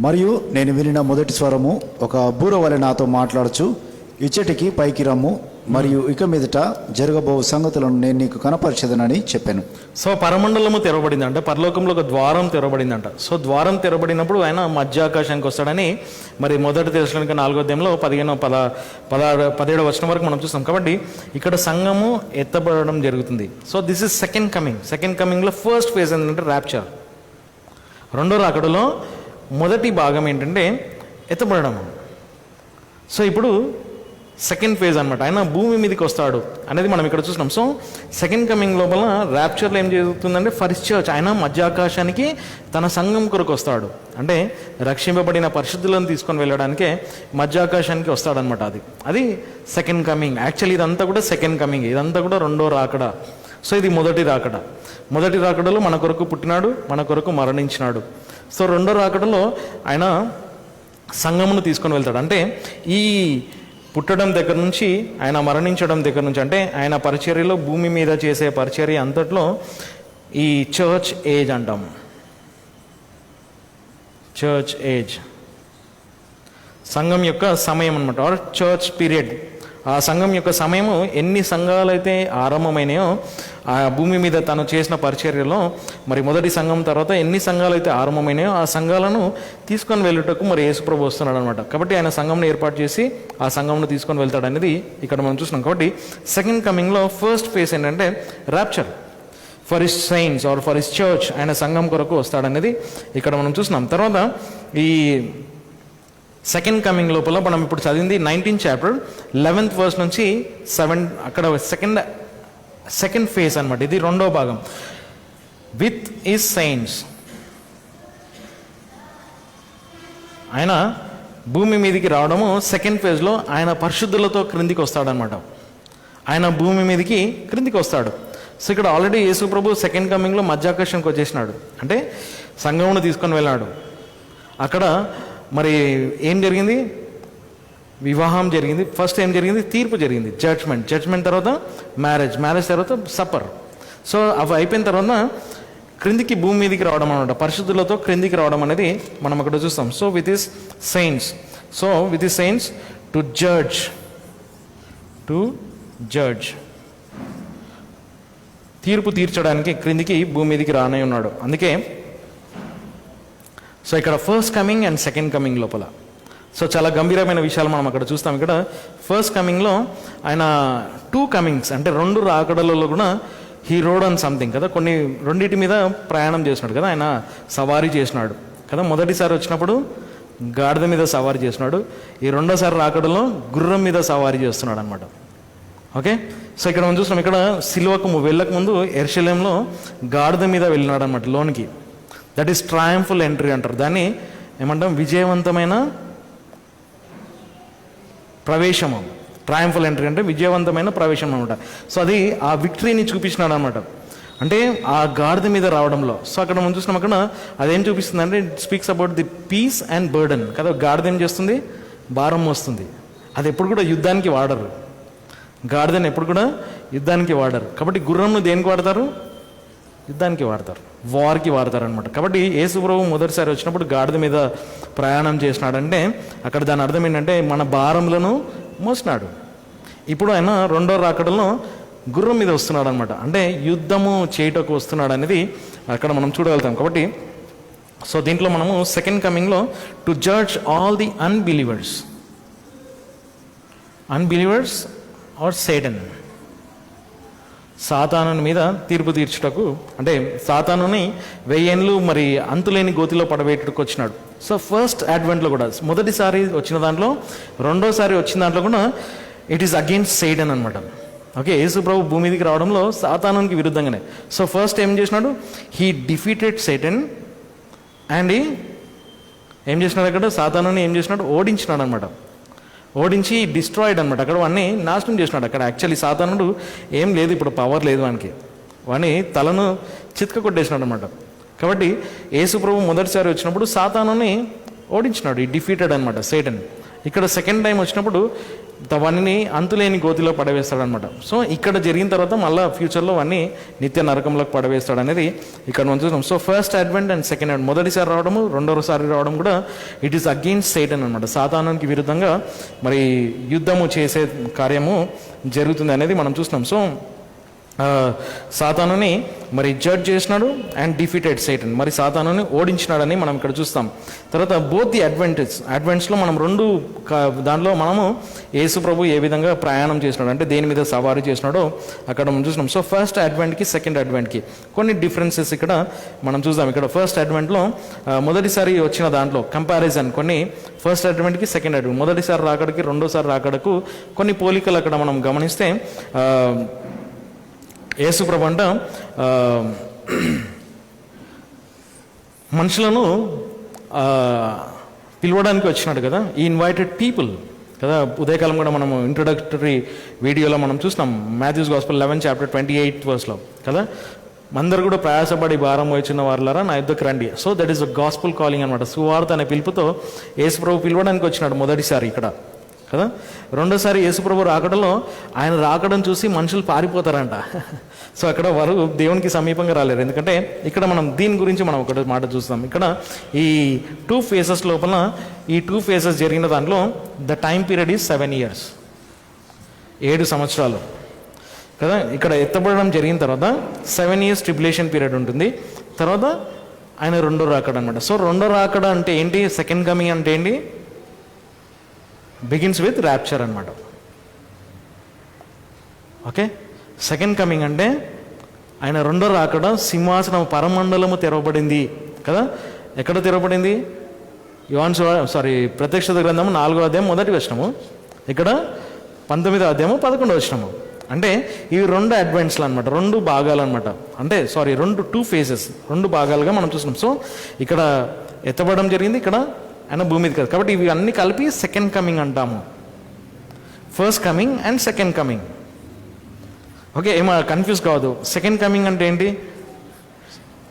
మరియు నేను వినిన మొదటి స్వరము ఒక బూర వలె నాతో మాట్లాడుచు, ఇచ్చటికి పైకి రమ్ము, మరియు ఇక మీదట జరగబో సంగతులను నేను నీకు కనపరచదనని చెప్పాను. సో పరమండలము తెరవబడిందంట, పరలోకంలో ఒక ద్వారం తెరవబడిందంట. సో ద్వారం తెరవబడినప్పుడు ఆయన మధ్యాకాశానికి వస్తాడని మరి 1 Thessalonians 4వ అధ్యాయంలో 17వ వచనం వరకు మనం చూస్తాం. కాబట్టి ఇక్కడ సంఘము ఎత్తబడడం జరుగుతుంది. సో దిస్ ఇస్ సెకండ్ కమింగ్లో ఫస్ట్ ఫేజ్ ఏంటంటే ర్యాప్చర్. రెండో రాకడలో మొదటి భాగం ఏంటంటే ఎత్తబడడం. సో ఇప్పుడు సెకండ్ ఫేజ్ అనమాట, ఆయన భూమి మీదకి వస్తాడు అనేది మనం ఇక్కడ చూస్తున్నాం. సో సెకండ్ కమింగ్ లోపల ర్యాప్చర్లో ఏం జరుగుతుందంటే ఫర్ హిస్ చర్చ్, ఆయన మధ్యాకాశానికి తన సంఘం కొరకు వస్తాడు. అంటే రక్షింపబడిన పరిశుద్ధులను తీసుకొని వెళ్ళడానికే మధ్యాకాశానికి వస్తాడనమాట. అది సెకండ్ కమింగ్. యాక్చువల్లీ ఇదంతా కూడా సెకండ్ కమింగ్, ఇదంతా కూడా రెండో రాకడ. సో ఇది మొదటి రాకడలో మన కొరకు పుట్టినాడు, మన కొరకు మరణించినాడు. సో రెండో రాకడలో ఆయన సంఘమును తీసుకొని వెళ్తాడు. అంటే ఈ పుట్టడం దగ్గర నుంచి ఆయన మరణించడం దగ్గర నుంచి, అంటే ఆయన పరిచర్యలో భూమి మీద చేసే పరిచర్య అంతట్లో ఈ చర్చ్ ఏజ్ అంటాం. చర్చ్ ఏజ్ సంఘం యొక్క సమయం అనమాట, ఆర్ చర్చ్ పీరియడ్. ఆ సంఘం యొక్క సమయము ఎన్ని సంఘాలు అయితే ఆరంభమైనాయో ఆ భూమి మీద తను చేసిన పరిచర్యలో, మరి మొదటి సంఘం తర్వాత ఎన్ని సంఘాలు అయితే ఆరంభమైనాయో ఆ సంఘాలను తీసుకొని వెళ్ళుటకు మరి యేసుప్రభు వస్తున్నాడు అనమాట. కాబట్టి ఆయన సంఘంను ఏర్పాటు చేసి ఆ సంఘంను తీసుకొని వెళ్తాడు అనేది ఇక్కడ మనం చూస్తున్నాం. కాబట్టి సెకండ్ కమింగ్లో ఫస్ట్ ఫేజ్ ఏంటంటే rapture for his saints or for his church, ఆయన సంఘం కొరకు వస్తాడనేది ఇక్కడ మనం చూస్తున్నాం. తర్వాత ఈ సెకండ్ కమింగ్ లోపల మనం ఇప్పుడు చదివింది 19th chapter 11th verse నుంచి 7 అక్కడ సెకండ్ ఫేజ్ అనమాట. ఇది రెండో భాగం. విత్ హిస్ సెయింట్స్, ఆయన భూమి మీదకి రావడము సెకండ్ ఫేజ్లో ఆయన పరిశుద్ధులతో క్రిందికి వస్తాడనమాట. ఆయన భూమి మీదకి క్రిందికి వస్తాడు. సో ఇక్కడ ఆల్రెడీ యేసు ప్రభు సెకండ్ కమింగ్లో మధ్యాకాశానికి వచ్చేసినాడు, అంటే సంఘమును తీసుకొని వెళ్ళాడు. అక్కడ మరి ఏం జరిగింది? వివాహం జరిగింది. ఫస్ట్ ఏం జరిగింది? తీర్పు జరిగింది, జడ్జ్మెంట్ తర్వాత మ్యారేజ్ తర్వాత సప్పర్. సో అవి అయిపోయిన తర్వాత క్రిందికి భూమి మీదకి రావడం అనమాట, పరిశుద్ధులతో క్రిందికి రావడం అనేది మనం అక్కడ చూస్తాం. So with his saints to judge తీర్పు తీర్చడానికి క్రిందికి భూమి మీదకి రానే ఉన్నాడు. అందుకే సో ఇక్కడ first coming and second coming లోపల సో చాలా గంభీరమైన విషయాలు మనం అక్కడ చూస్తాం. ఇక్కడ ఫస్ట్ కమింగ్లో ఆయన 2 కమింగ్స్ అంటే 2 రాకడలలో కూడా హీ రోడ్ ఆన్ సంథింగ్ కదా, రెండింటి మీద ప్రయాణం చేసినాడు కదా, ఆయన సవారీ చేసినాడు కదా. మొదటిసారి వచ్చినప్పుడు గాడిద మీద సవారీ చేసినాడు, ఈ రెండోసారి రాకడలో గుర్రం మీద సవారీ చేస్తున్నాడు అనమాట. ఓకే, సో ఇక్కడ మనం చూస్తున్నాం, ఇక్కడ సిలువకు వెళ్ళక ముందు యెరూషలేంలో గాడిద మీద వెళ్ళినాడు అనమాట లోనికి. దట్ ఈస్ ట్రయంఫుల్ ఎంట్రీ అంటారు. దాన్ని ఏమంటాం? విజయవంతమైన ప్రవేశము. ట్రయంఫుల్ ఎంట్రీ అంటే విజయవంతమైన ప్రవేశం అనమాట. సో అది ఆ విక్టరీని చూపించినాడు అనమాట. అంటే ఆ గాడిద మీద రావడంలో. సో అక్కడ మనం చూసినాం, అక్కడ అదేం చూపిస్తుంది అంటే it speaks about the peace and burden కదా. గాడిద ఏం చేస్తుంది? భారం మోస్తుంది. అది ఎప్పుడు కూడా యుద్ధానికి వాడరు. గాడిదని ఎప్పుడు కూడా యుద్ధానికి వాడరు. కాబట్టి గుర్రంను దేనికి వాడతారు? యుద్ధానికి వాడతారు, వార్కి వాడతారు అనమాట. కాబట్టి యేసు ప్రభువు మొదటిసారి వచ్చినప్పుడు గాడిద మీద ప్రయాణం చేసినాడంటే అక్కడ దాని అర్థం ఏంటంటే మన భారములను మోసినాడు. ఇప్పుడు ఆయన రెండో రాకడలో గుర్రం మీద వస్తున్నాడు అనమాట. అంటే యుద్ధము చేయటకు వస్తున్నాడు అనేది అక్కడ మనం చూడగలుగుతాం. కాబట్టి సో దీంట్లో మనము సెకండ్ కమింగ్లో to judge all the unbelievers or Satan, సాతాను మీద తీర్పు తీర్చుటకు, అంటే సాతానుని 1000 ఏళ్ళు మరి అంతులేని గోతిలో పడవేయటకు వచ్చినాడు. సో ఫస్ట్ అడ్వెంట్లో కూడా మొదటిసారి వచ్చిన దాంట్లో, రెండోసారి వచ్చిన దాంట్లో కూడా ఇట్ ఈస్ అగెయిన్స్ట్ సేటన్ అనమాట. ఓకే, యేసు ప్రభు భూమి మీదకి రావడంలో సాతానునికి విరుద్ధంగానే. సో ఫస్ట్ ఏం చేసినాడు? హీ డిఫీటెడ్ సేటన్ అండ్ ఏం చేసినాడు? అక్కడ సాతానుని ఏం చేసినాడు? ఓడించినాడు అనమాట. ఓడించి డిస్ట్రాయిడ్ అనమాట. అక్కడ వాడిని నాశనం చేసినాడు. అక్కడ యాక్చువల్లీ సాతానుడు ఏం లేదు, ఇప్పుడు పవర్ లేదు వానికి, వాడిని తలను చితక కొట్టేసినాడు అనమాట. కాబట్టి యేసు ప్రభు మొదటిసారి వచ్చినప్పుడు సాతానుని ఓడించినాడు, ఈ డిఫీటెడ్ అనమాట సేటన్. ఇక్కడ సెకండ్ టైం వచ్చినప్పుడు వాడిని అంతులేని గోతిలో పడవేస్తాడనమాట. సో ఇక్కడ జరిగిన తర్వాత మళ్ళీ ఫ్యూచర్లో వాడిని నిత్య నరకంలోకి పడవేస్తాడు అనేది ఇక్కడ మనం చూస్తాం. So first advent and second advent, మొదటిసారి రావడము రెండోసారి రావడం కూడా ఇట్ ఈస్ అగెయిన్స్ట్ సేటన్ అనమాట. సాతానునికి విరుద్ధంగా మరి యుద్ధము చేసే కార్యము జరుగుతుంది అనేది మనం చూస్తున్నాం. సో సాతానుని మరి జడ్జ్ చేసినాడు అండ్ డిఫీటెడ్ సేటన్, మరి సాతానుని ఓడించినాడని మనం ఇక్కడ చూస్తాం. తర్వాత బోత్ ది అడ్వెంట్స్లో మనం రెండు దాంట్లో మనము యేసు ప్రభు ఏ విధంగా ప్రయాణం చేసినాడు అంటే దేని మీద సవారీ చేసినాడో అక్కడ మనం చూసినాం. సో ఫస్ట్ అడ్వెంట్కి సెకండ్ అడ్వెంట్కి కొన్ని డిఫరెన్సెస్ ఇక్కడ మనం చూద్దాం. ఇక్కడ ఫస్ట్ అడ్వెంట్లో మొదటిసారి వచ్చిన దాంట్లో కంపారిజన్ కొన్ని, ఫస్ట్ అడ్వెంట్కి సెకండ్ అడ్వెంట్, మొదటిసారి రాకడకి రెండోసారి రాకడకు కొన్ని పోలికలు అక్కడ మనం గమనిస్తే యేసు ప్రభు అంట మనుషులను పిలవడానికి వచ్చినాడు కదా, ఈ ఇన్వైటెడ్ పీపుల్ కదా. ఉదయకాలం కూడా మనము ఇంట్రొడక్టరీ వీడియోలో మనం చూసినాం, మాథ్యూస్ గాస్పెల్ 11:28 కదా. అందరు కూడా ప్రయాసపడి భారం వచ్చిన వారులారా నా యుద్ధకు రండి. So that is a gospel calling అనమాట. సువార్త అనే పిలుపుతో యేసు ప్రభు పిలవడానికి వచ్చినాడు మొదటిసారి ఇక్కడ కదా. రెండోసారి యేసు ప్రభు రాకడంలో ఆయన రాకడం చూసి మనుషులు పారిపోతారంట. సో అక్కడ వారు దేవునికి సమీపంగా రాలేరు. ఎందుకంటే ఇక్కడ మనం దీని గురించి మనం ఒకటి మాట చూస్తాం. ఇక్కడ ఈ 2 phases లోపల ఈ 2 phases జరిగిన దాంట్లో the time period is 7 years, 7 సంవత్సరాలు కదా. ఇక్కడ ఎత్తబడడం జరిగిన తర్వాత 7 years ట్రిబులేషన్ పీరియడ్ ఉంటుంది. తర్వాత ఆయన రెండో రాకడ అనమాట. సో రెండో రాకడ అంటే ఏంటి? సెకండ్ కమింగ్ అంటే ఏంటి? బిగిన్స్ విత్ ర్యాప్చర్ అనమాట. ఓకే, సెకండ్ కమింగ్ అంటే ఆయన రెండో రాకడ సింహాసనం పరమండలము తెరవబడింది కదా. ఎక్కడ తెరవబడింది? ప్రత్యక్షత గ్రంథము 4వ అధ్యాయం 1వ వచనము, ఇక్కడ 19వ అధ్యాయము 11వ వచనము. అంటే ఇవి 2 అడ్వెంట్స్లు అనమాట, 2 భాగాలు అనమాట. అంటే 2 phases, 2 భాగాలుగా మనం చూస్తున్నాం. సో ఇక్కడ ఎత్తబడడం జరిగింది, ఇక్కడ ఆయన భూమి మీద కాదు. కాబట్టి ఇవి అన్నీ కలిపి సెకండ్ కమింగ్ అంటాము. First coming and second coming. Okay, ఏమో కన్ఫ్యూజ్ కావద్దు. సెకండ్ కమింగ్ అంటే ఏంటి?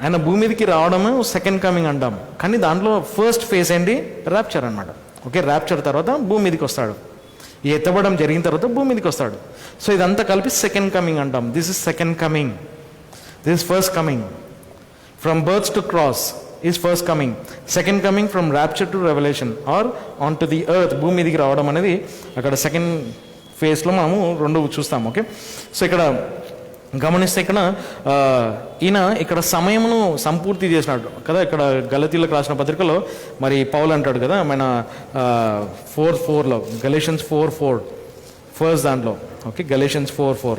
ఆయన భూమి మీదకి రావడము సెకండ్ కమింగ్ అంటాం. కానీ దాంట్లో ఫస్ట్ ఫేజ్ ఏంటి? ర్యాప్చర్ అనమాట. ఓకే, ర్యాప్చర్ తర్వాత భూమి మీదకి వస్తాడు. ఈ ఎత్తబడడం జరిగిన తర్వాత భూమి మీదకి వస్తాడు. సో ఇదంతా కలిపి సెకండ్ కమింగ్ అంటాం. This is second coming, this is first coming. From birth to cross is first coming. Second coming from rapture to revolution or on to the earth, భూమి మీదకి రావడం అనేది అక్కడ సెకండ్ ఫేజ్లో మనము 2 చూస్తాం. ఓకే, సో ఇక్కడ గమనిస్తే ఇక్కడ ఈయన ఇక్కడ సమయమును సంపూర్తి చేసినాడు కదా. ఇక్కడ గలతీలకు రాసిన పత్రికలో మరి పౌలు అంటాడు కదా, మన 4:4లో, గలేషియన్స్ 4:4 ఫస్ట్ దాంట్లో. ఓకే, గలేషియన్స్ 4:4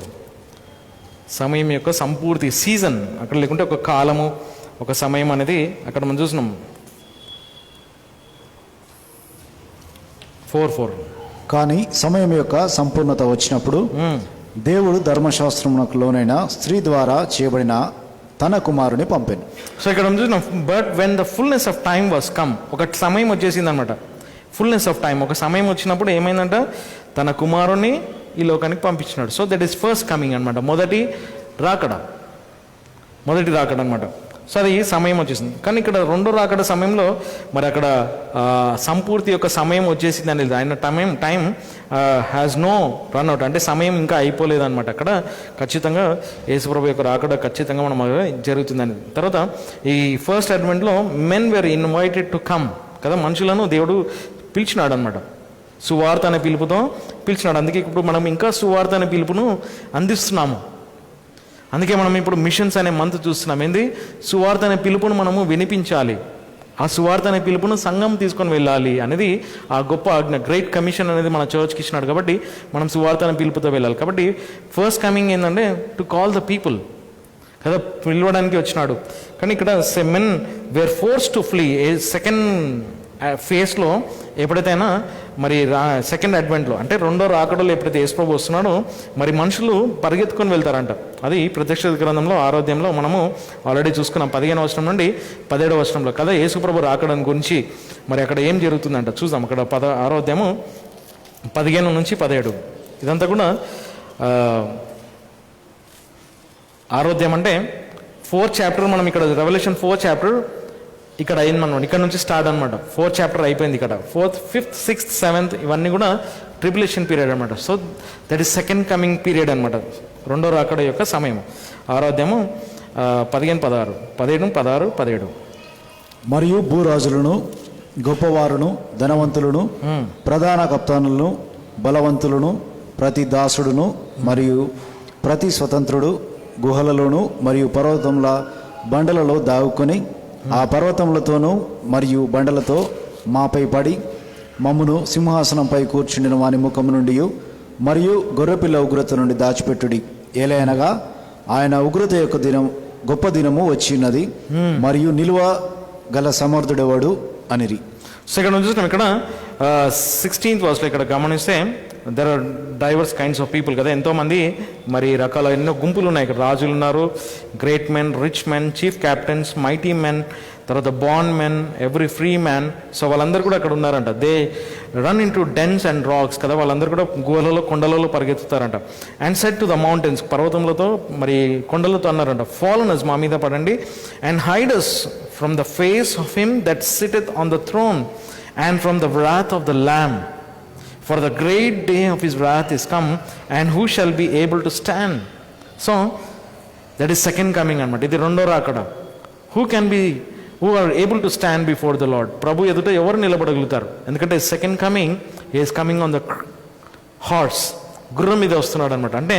సమయం యొక్క సంపూర్తి, సీజన్ అక్కడ, లేకుంటే ఒక కాలము, ఒక సమయం అనేది అక్కడ మనం చూసినాం. 4:4 కానీ సమయం యొక్క సంపూర్ణత వచ్చినప్పుడు దేవుడు ధర్మశాస్త్రమునకు లోనైన స్త్రీ ద్వారా చేయబడిన తన కుమారుని పంపెను. సో ఇక్కడ చూసినాం, but when the fullness of time was come, ఒక సమయం వచ్చేసింది అనమాట. ఫుల్నెస్ ఆఫ్ టైం, ఒక సమయం వచ్చినప్పుడు ఏమైందంట, తన కుమారుని ఈ లోకానికి పంపించినాడు. So that is first coming అనమాట, మొదటి రాకడ అనమాట. సో అది సమయం వచ్చేసింది. కానీ ఇక్కడ రెండో రాకడ సమయంలో మరి అక్కడ సంపూర్తి యొక్క సమయం వచ్చేసింది అనేది, ఆయన time has no run out, అంటే సమయం ఇంకా అయిపోలేదు అనమాట. అక్కడ ఖచ్చితంగా యేసుప్రభు యొక్క రాకడ ఖచ్చితంగా మనం జరుగుతుందని. తర్వాత ఈ ఫస్ట్ అడ్వెంట్లో men were invited to come కదా, మనుషులను దేవుడు పిలిచినాడు అనమాట, సువార్త అనే పిలుపుతో పిలిచినాడు. అందుకే ఇప్పుడు మనం ఇంకా సువార్త అనే పిలుపును అందిస్తున్నాము. అందుకే మనం ఇప్పుడు మిషన్స్ అనే మంత్ చూస్తున్నాం. ఏంది, సువార్త అనే పిలుపును మనము వినిపించాలి, ఆ సువార్త అనే పిలుపును సంఘం తీసుకొని వెళ్ళాలి అనేది ఆ గొప్ప ఆజ్ఞ. గ్రేట్ కమిషన్ అనేది మన చర్చ్కి ఇచ్చినాడు కాబట్టి మనం సువార్త అనే పిలుపుతో వెళ్ళాలి. కాబట్టి ఫస్ట్ కమింగ్ ఏంటంటే టు కాల్ ద పీపుల్ కదా, పిలవడానికి వచ్చినాడు. కానీ ఇక్కడ men were forced to flee. Second ఫేస్లో ఎప్పుడైతేనా మరి సెకండ్ అడ్వెంట్లో అంటే రెండో రాకడలో ఎప్పుడైతే యేసుప్రభు వస్తున్నాడో మరి మనుషులు పరిగెత్తుకొని వెళ్తారంట. అది ప్రత్యక్ష గ్రంథంలో 6వ అధ్యాయంలో మనము ఆల్రెడీ చూసుకున్నాం, 15వ వచనం నుండి 17వ వచనంలో కదా యేసుప్రభు రాకడం గురించి మరి అక్కడ ఏం జరుగుతుందంట చూద్దాం. అక్కడ 6వ అధ్యాయము 15 నుంచి 17. ఇదంతా కూడా 6వ అధ్యాయం అంటే 4th చాప్టర్. మనం ఇక్కడ రెవల్యూషన్ 4th చాప్టర్ ఇక్కడ అయిందన్నమాట, ఇక్కడ నుంచి స్టార్ట్ అనమాట. 4th చాప్టర్ అయిపోయింది ఇక్కడ. 4th, 5th, 6th, 7th ఇవన్నీ కూడా ట్రిబులేషన్ పీరియడ్ అనమాట. So that is second coming period అనమాట, రెండో రాకడ యొక్క సమయం. 6వ అధ్యాయము 15, 16, 15, 16, 17. మరియు భూరాజులను, గొప్పవారును, ధనవంతులను, ప్రధాన కప్తానులను, బలవంతులను, ప్రతి దాసుడును మరియు ప్రతి స్వతంత్రుడు గుహలలోను మరియు పర్వతముల బండలలో దాగుకొని ఆ పర్వతములతోనూ మరియు బండలతో మాపై పడి మమ్మును సింహాసనంపై కూర్చుండిన వాని ముఖము నుండి మరియు గొర్రెపిల్ల ఉగ్రత నుండి దాచిపెట్టుడి. ఏలైనగా ఆయన ఉగ్రత యొక్క దినం గొప్ప దినము వచ్చినది మరియు నిలువ గల సమర్థుడెవడు అనిరి. సో ఇక్కడ చూసినాం, ఇక్కడ 16th వర్స్లో ఇక్కడ గమనిస్తే there are diverse kinds of people కదా, ఎంతోమంది మరి రకాల ఎన్నో గుంపులు ఉన్నాయి. ఇక్కడ రాజులు ఉన్నారు, great men, rich men, chief captains, mighty men, తర్వాత bond men, every free man. So వాళ్ళందరూ కూడా అక్కడ ఉన్నారంట. They run into dens and rocks కదా, వాళ్ళందరూ కూడా గుహలలో, కొండలలో పరిగెత్తుతారంట. And said to the mountains, పర్వతములతో మరి కొండలతో అన్నారంట, ఫాలన్ అస్, మా మీద పడండి, and hide us from the face of him that sitteth on the throne and from the wrath of the Lamb, for the great day of his wrath is come, and who shall be able to stand? So that is second coming anamata. Idi rondo raakada. Who are able to stand before the Lord? Prabhu eduta evaru nilabadagulutaru, endukante second coming, he is coming on the horse, గుర్రం మీద వస్తున్నాడు అనమాట. అంటే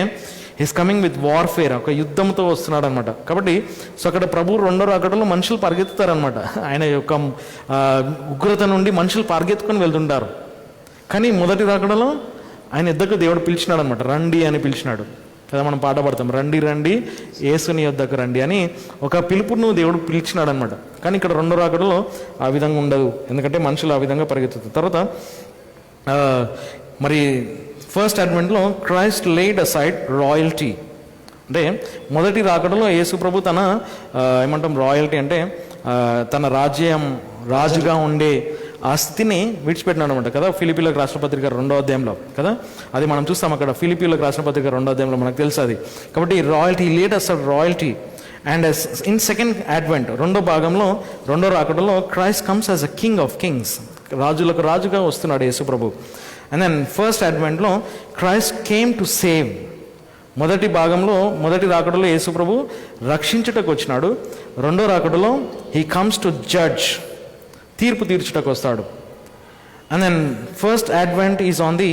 is coming with warfare, ఒక యుద్ధంతో వస్తున్నాడు అనమాట. కాబట్టి so అక్కడ ప్రభు రెండో రాకడలో మనుషులు పరిగెత్తుతారనమాట. ఆయన యొక్క ఉగ్రత నుండి మనుషులు పరిగెత్తుకొని వెళ్తుంటారు. కానీ మొదటి రాకడలో ఆయన ఎద్దకు దేవుడు పిలిచినాడు అనమాట, రండి అని పిలిచినాడు కదా. మనం పాట పాడతాం, రండి రండి యేసుని యొద్దకు రండి అని ఒక పిలుపును దేవుడు పిలిచినాడు అనమాట. కానీ ఇక్కడ రెండో రాకడలో ఆ విధంగా ఉండదు, ఎందుకంటే మనుషులు ఆ విధంగా పరిగెత్తుతారు. తర్వాత మరి ఫస్ట్ అడ్వెంట్లో క్రైస్ట్ లేడ్ అసైడ్ రాయల్టీ, అంటే మొదటి రాకడలో యేసు ప్రభు తన ఏమంటాం రాయల్టీ అంటే తన రాజుగా ఉండే ఆ స్థితిని విడిచిపెట్టినాడు అనమాట కదా. ఫిలిప్పీలకు రాసిన పత్రిక 2వ అధ్యాయంలో కదా, అది మనం చూస్తాం అక్కడ. ఫిలిప్పీలకు రాసిన పత్రిక 2వ అధ్యాయంలో మనకు తెలుసు అది. కాబట్టి royalty, laid aside royalty. And in second advent, రెండో భాగంలో, రెండో రాకడలో Christ comes as a king of kings, రాజులకు రాజుగా వస్తున్నాడు యేసు ప్రభు. అండ్ దెన్ ఫస్ట్ అడ్వెంట్లో క్రైస్ట్ కేమ్ టు సేవ్. మొదటి భాగంలో, మొదటి రాకడలో యేసు ప్రభు రక్షించుటకు వచ్చినాడు. రెండో రాకడలో హీ కమ్స్ టు జడ్జ్, తీర్పు తీర్చుటకు వస్తాడు. And then first advent is on the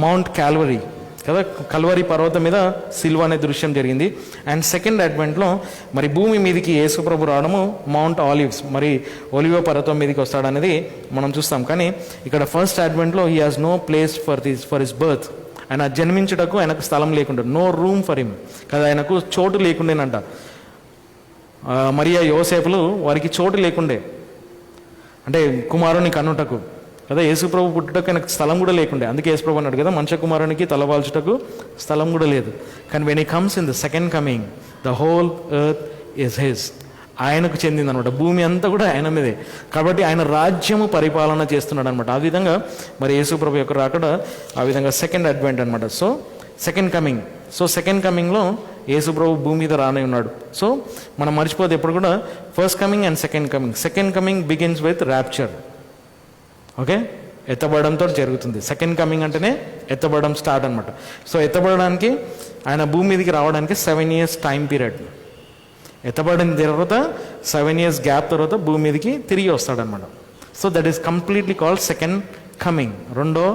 mount Calvary కదా, కల్వరి పర్వతం మీద సిలువ అనే దృశ్యం జరిగింది. అండ్ సెకండ్ అడ్వెంట్లో మరి భూమి మీదకి యేసు ప్రభు రావడము మౌంట్ ఆలివ్స్, మరి ఒలివ పర్వతం మీదకి వస్తాడనేది మనం చూస్తాం. కానీ ఇక్కడ ఫస్ట్ అడ్వెంట్లో he has no place for his birth. ఆయన జన్మించుటకు ఆయనకు స్థలం లేకుండా, నో రూమ్ ఫర్ హిమ్ కదా, ఆయనకు చోటు లేకుండేనంట. మరియా యోసేపులు వారికి చోటు లేకుండే, అంటే కుమారుని కన్నుటకు. కదా. యేసుప్రభు పుట్టుటకు ఆయనకు స్థలం కూడా లేకుండే, అందుకే యేసుప్రభు అన్నాడు కదా, మనుష్య కుమారునికి తలవాల్చుటకు స్థలం కూడా లేదు. కానీ when he comes in the second coming the whole earth is his, ఆయనకు చెందింది అనమాట. భూమి అంతా కూడా ఆయన మీదే. కాబట్టి ఆయన రాజ్యము పరిపాలన చేస్తున్నాడు అనమాట. ఆ విధంగా మరి యేసుప్రభు యొక్క రాకడ ఆ విధంగా సెకండ్ అడ్వెంట్ అనమాట. So second coming. So second కమింగ్లో యేసుప్రభు భూమి మీద రానే ఉన్నాడు. సో మనం మర్చిపోతే ఎప్పుడు కూడా first coming and second coming. Second coming begins with rapture. Okay, ఎత్తబడంతో జరుగుతుంది. సెకండ్ కమింగ్ అంటేనే ఎత్తబడడం స్టార్ట్ అనమాట. సో ఎత్తబడడానికి ఆయన భూమి మీదకి రావడానికి 7 years టైం పీరియడ్. ఎత్తబడిన తర్వాత 7 years గ్యాప్ తర్వాత భూమి మీదకి తిరిగి వస్తాడనమాట. So that is completely called second coming, రెండో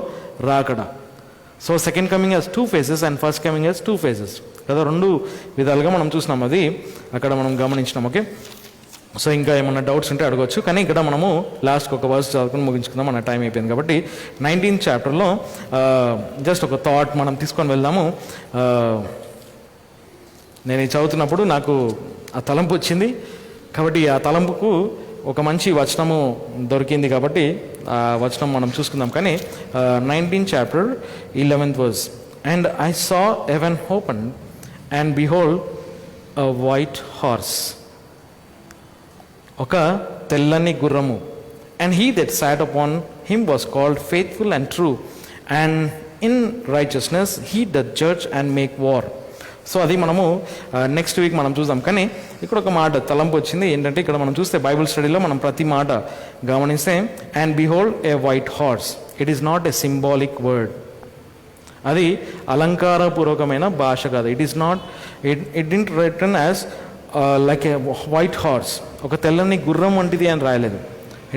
రాకడ. So second coming has 2 phases and first coming has 2 phases కదా. 2 విధాలుగా మనం చూసినాం, అది అక్కడ మనం గమనించినాం. ఓకే, సో ఇంకా ఏమన్నా డౌట్స్ ఉంటే అడగవచ్చు. కానీ ఇక్కడ మనము లాస్ట్కి ఒక వర్స్ చదువుకుని ముగించుకుందాం, మన టైం అయిపోయింది కాబట్టి. 19th chapter జస్ట్ ఒక థాట్ మనం తీసుకొని వెళ్దాము. నేను ఇది చదువుతున్నప్పుడు నాకు ఆ తలంపు వచ్చింది, కాబట్టి ఆ తలంపుకు ఒక మంచి వచనము దొరికింది, కాబట్టి ఆ వచనం మనం చూసుకుందాం. కానీ 19th chapter 11th verse, and I saw heaven open and behold a white horse, ఒక తెల్లని గుర్రము, and he that sat upon him was called faithful and true, and in righteousness he doth judge and make war. So అది మనము next week మనం చూద్దాం. కానీ ఇక్కడ ఒక మాట తలంపు వచ్చింది ఏంటంటే, ఇక్కడ మనం చూస్తే బైబిల్ స్టడీలో మనం ప్రతి మాట గమనిస్తే, and behold A white horse, it is not a symbolic word. అది అలంకారపూర్వకమైన భాష కాదు. It is not, it didn't written as like A white horse, ఒక తెల్లని గుర్రం వంటిది అని రాయలేదు.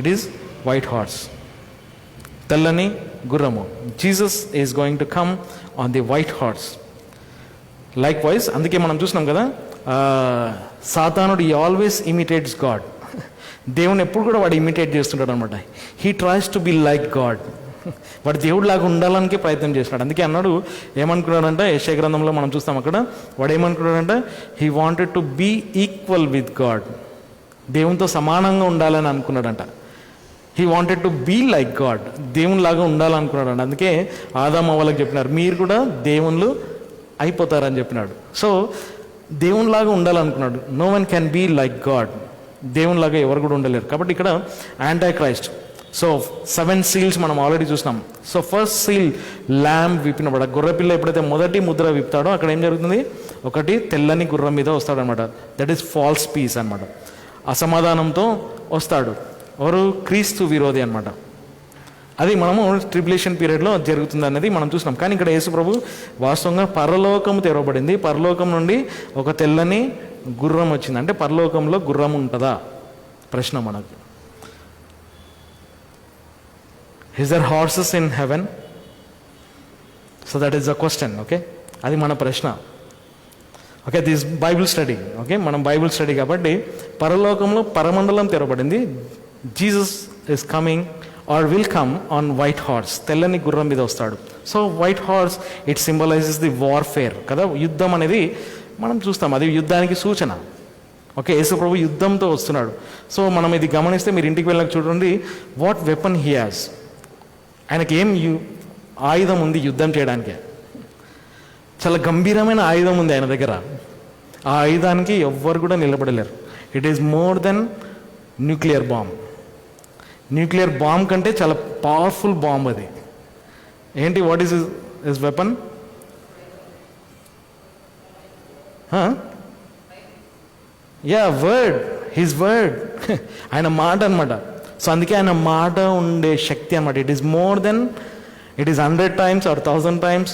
ఇట్ ఈస్ వైట్ హార్స్, తెల్లని గుర్రము. Jesus is going to come on the white horse. Like wise అందుకే మనం చూసినాం కదా, సాతానుడు ఈ ఆల్వేస్ ఇమిటేట్స్ గాడ్. దేవుని ఎప్పుడు కూడా వాడు ఇమిటేట్ చేస్తుంటాడు అనమాట. He tries to be like God. వాడు దేవుడిలాగా ఉండాలనికే ప్రయత్నం చేస్తున్నాడు. అందుకే అన్నాడు, ఏమనుకున్నాడంటే యెషయా గ్రంథంలో మనం చూస్తాం, అక్కడ వాడు ఏమనుకున్నాడంటే, he wanted to be equal with God, దేవునితో సమానంగా ఉండాలని అనుకున్నాడంట. He wanted to be like God, దేవునిలాగా ఉండాలనుకున్నాడంట. అందుకే ఆదాము అవ్వలకు చెప్పినారు, మీరు కూడా దేవుళ్ళు అయిపోతారని చెప్పినాడు. సో దేవునిలాగా ఉండాలనుకున్నాడు. No one can be like God, దేవునిలాగా ఎవరు కూడా ఉండలేరు. కాబట్టి ఇక్కడ యాంటై క్రైస్ట్. సో 7 seals మనం ఆల్రెడీ చూసినాం. సో ఫస్ట్ సీల్ ల్యాంబ్ విప్పినప్పుడు, గొర్రెపిల్ల ఎప్పుడైతే మొదటి ముద్ర విప్పుతాడో అక్కడ ఏం జరుగుతుంది, ఒకటి తెల్లని గుర్రం మీద వస్తాడనమాట. దట్ ఈస్ ఫాల్స్ పీస్ అనమాట. అసమాధానంతో వస్తాడు. ఎవరు? క్రీస్తు విరోధి అనమాట. అది మనము ట్రిబ్యులేషన్ పీరియడ్లో జరుగుతుంది అనేది మనం చూసినాం. కానీ ఇక్కడ యేసు ప్రభు వాస్తవంగా పరలోకము తెరవబడింది, పరలోకం నుండి ఒక తెల్లని గుర్రం వచ్చింది. అంటే పరలోకంలో గుర్రం ఉంటుందా ప్రశ్న మనకు. Is there horses in heaven? So that is the question. Okay, అది మన ప్రశ్న. Okay, this Bible study. Okay, మనం బైబిల్ స్టడీ కాబట్టి పరలోకంలో పరమండలం తెరవబడింది. Jesus is coming or will come on white horse, తెల్లని గుర్రం మీద వస్తాడు. So white horse it symbolises the warfare కదా. యుద్ధం అనేది మనం చూస్తాం, అది యుద్ధానికి సూచన. ఓకే, యేసు ప్రభు యుద్ధంతో వస్తున్నాడు. సో మనం ఇది గమనిస్తే మీరు ఇంటికి వెళ్ళక చూడండి, వాట్ వెపన్ హీ హ్యాస్. ఆయనకి ఏం ఆయుధం ఉంది యుద్ధం చేయడానికి? చాలా గంభీరమైన ఆయుధం ఉంది ఆయన దగ్గర. ఆ ఆయుధానికి ఎవ్వరు కూడా నిలబడలేరు. It is more than nuclear bomb. Nuclear bomb కంటే చాలా పవర్ఫుల్ బాంబ్ అది. ఏంటి? What is his weapon? Word, his word. ఆయన మాట అనమాట. సో అందుకే ఆయన మాట ఉండే శక్తి అనమాట. It is more than, it is 100 times or 1000 times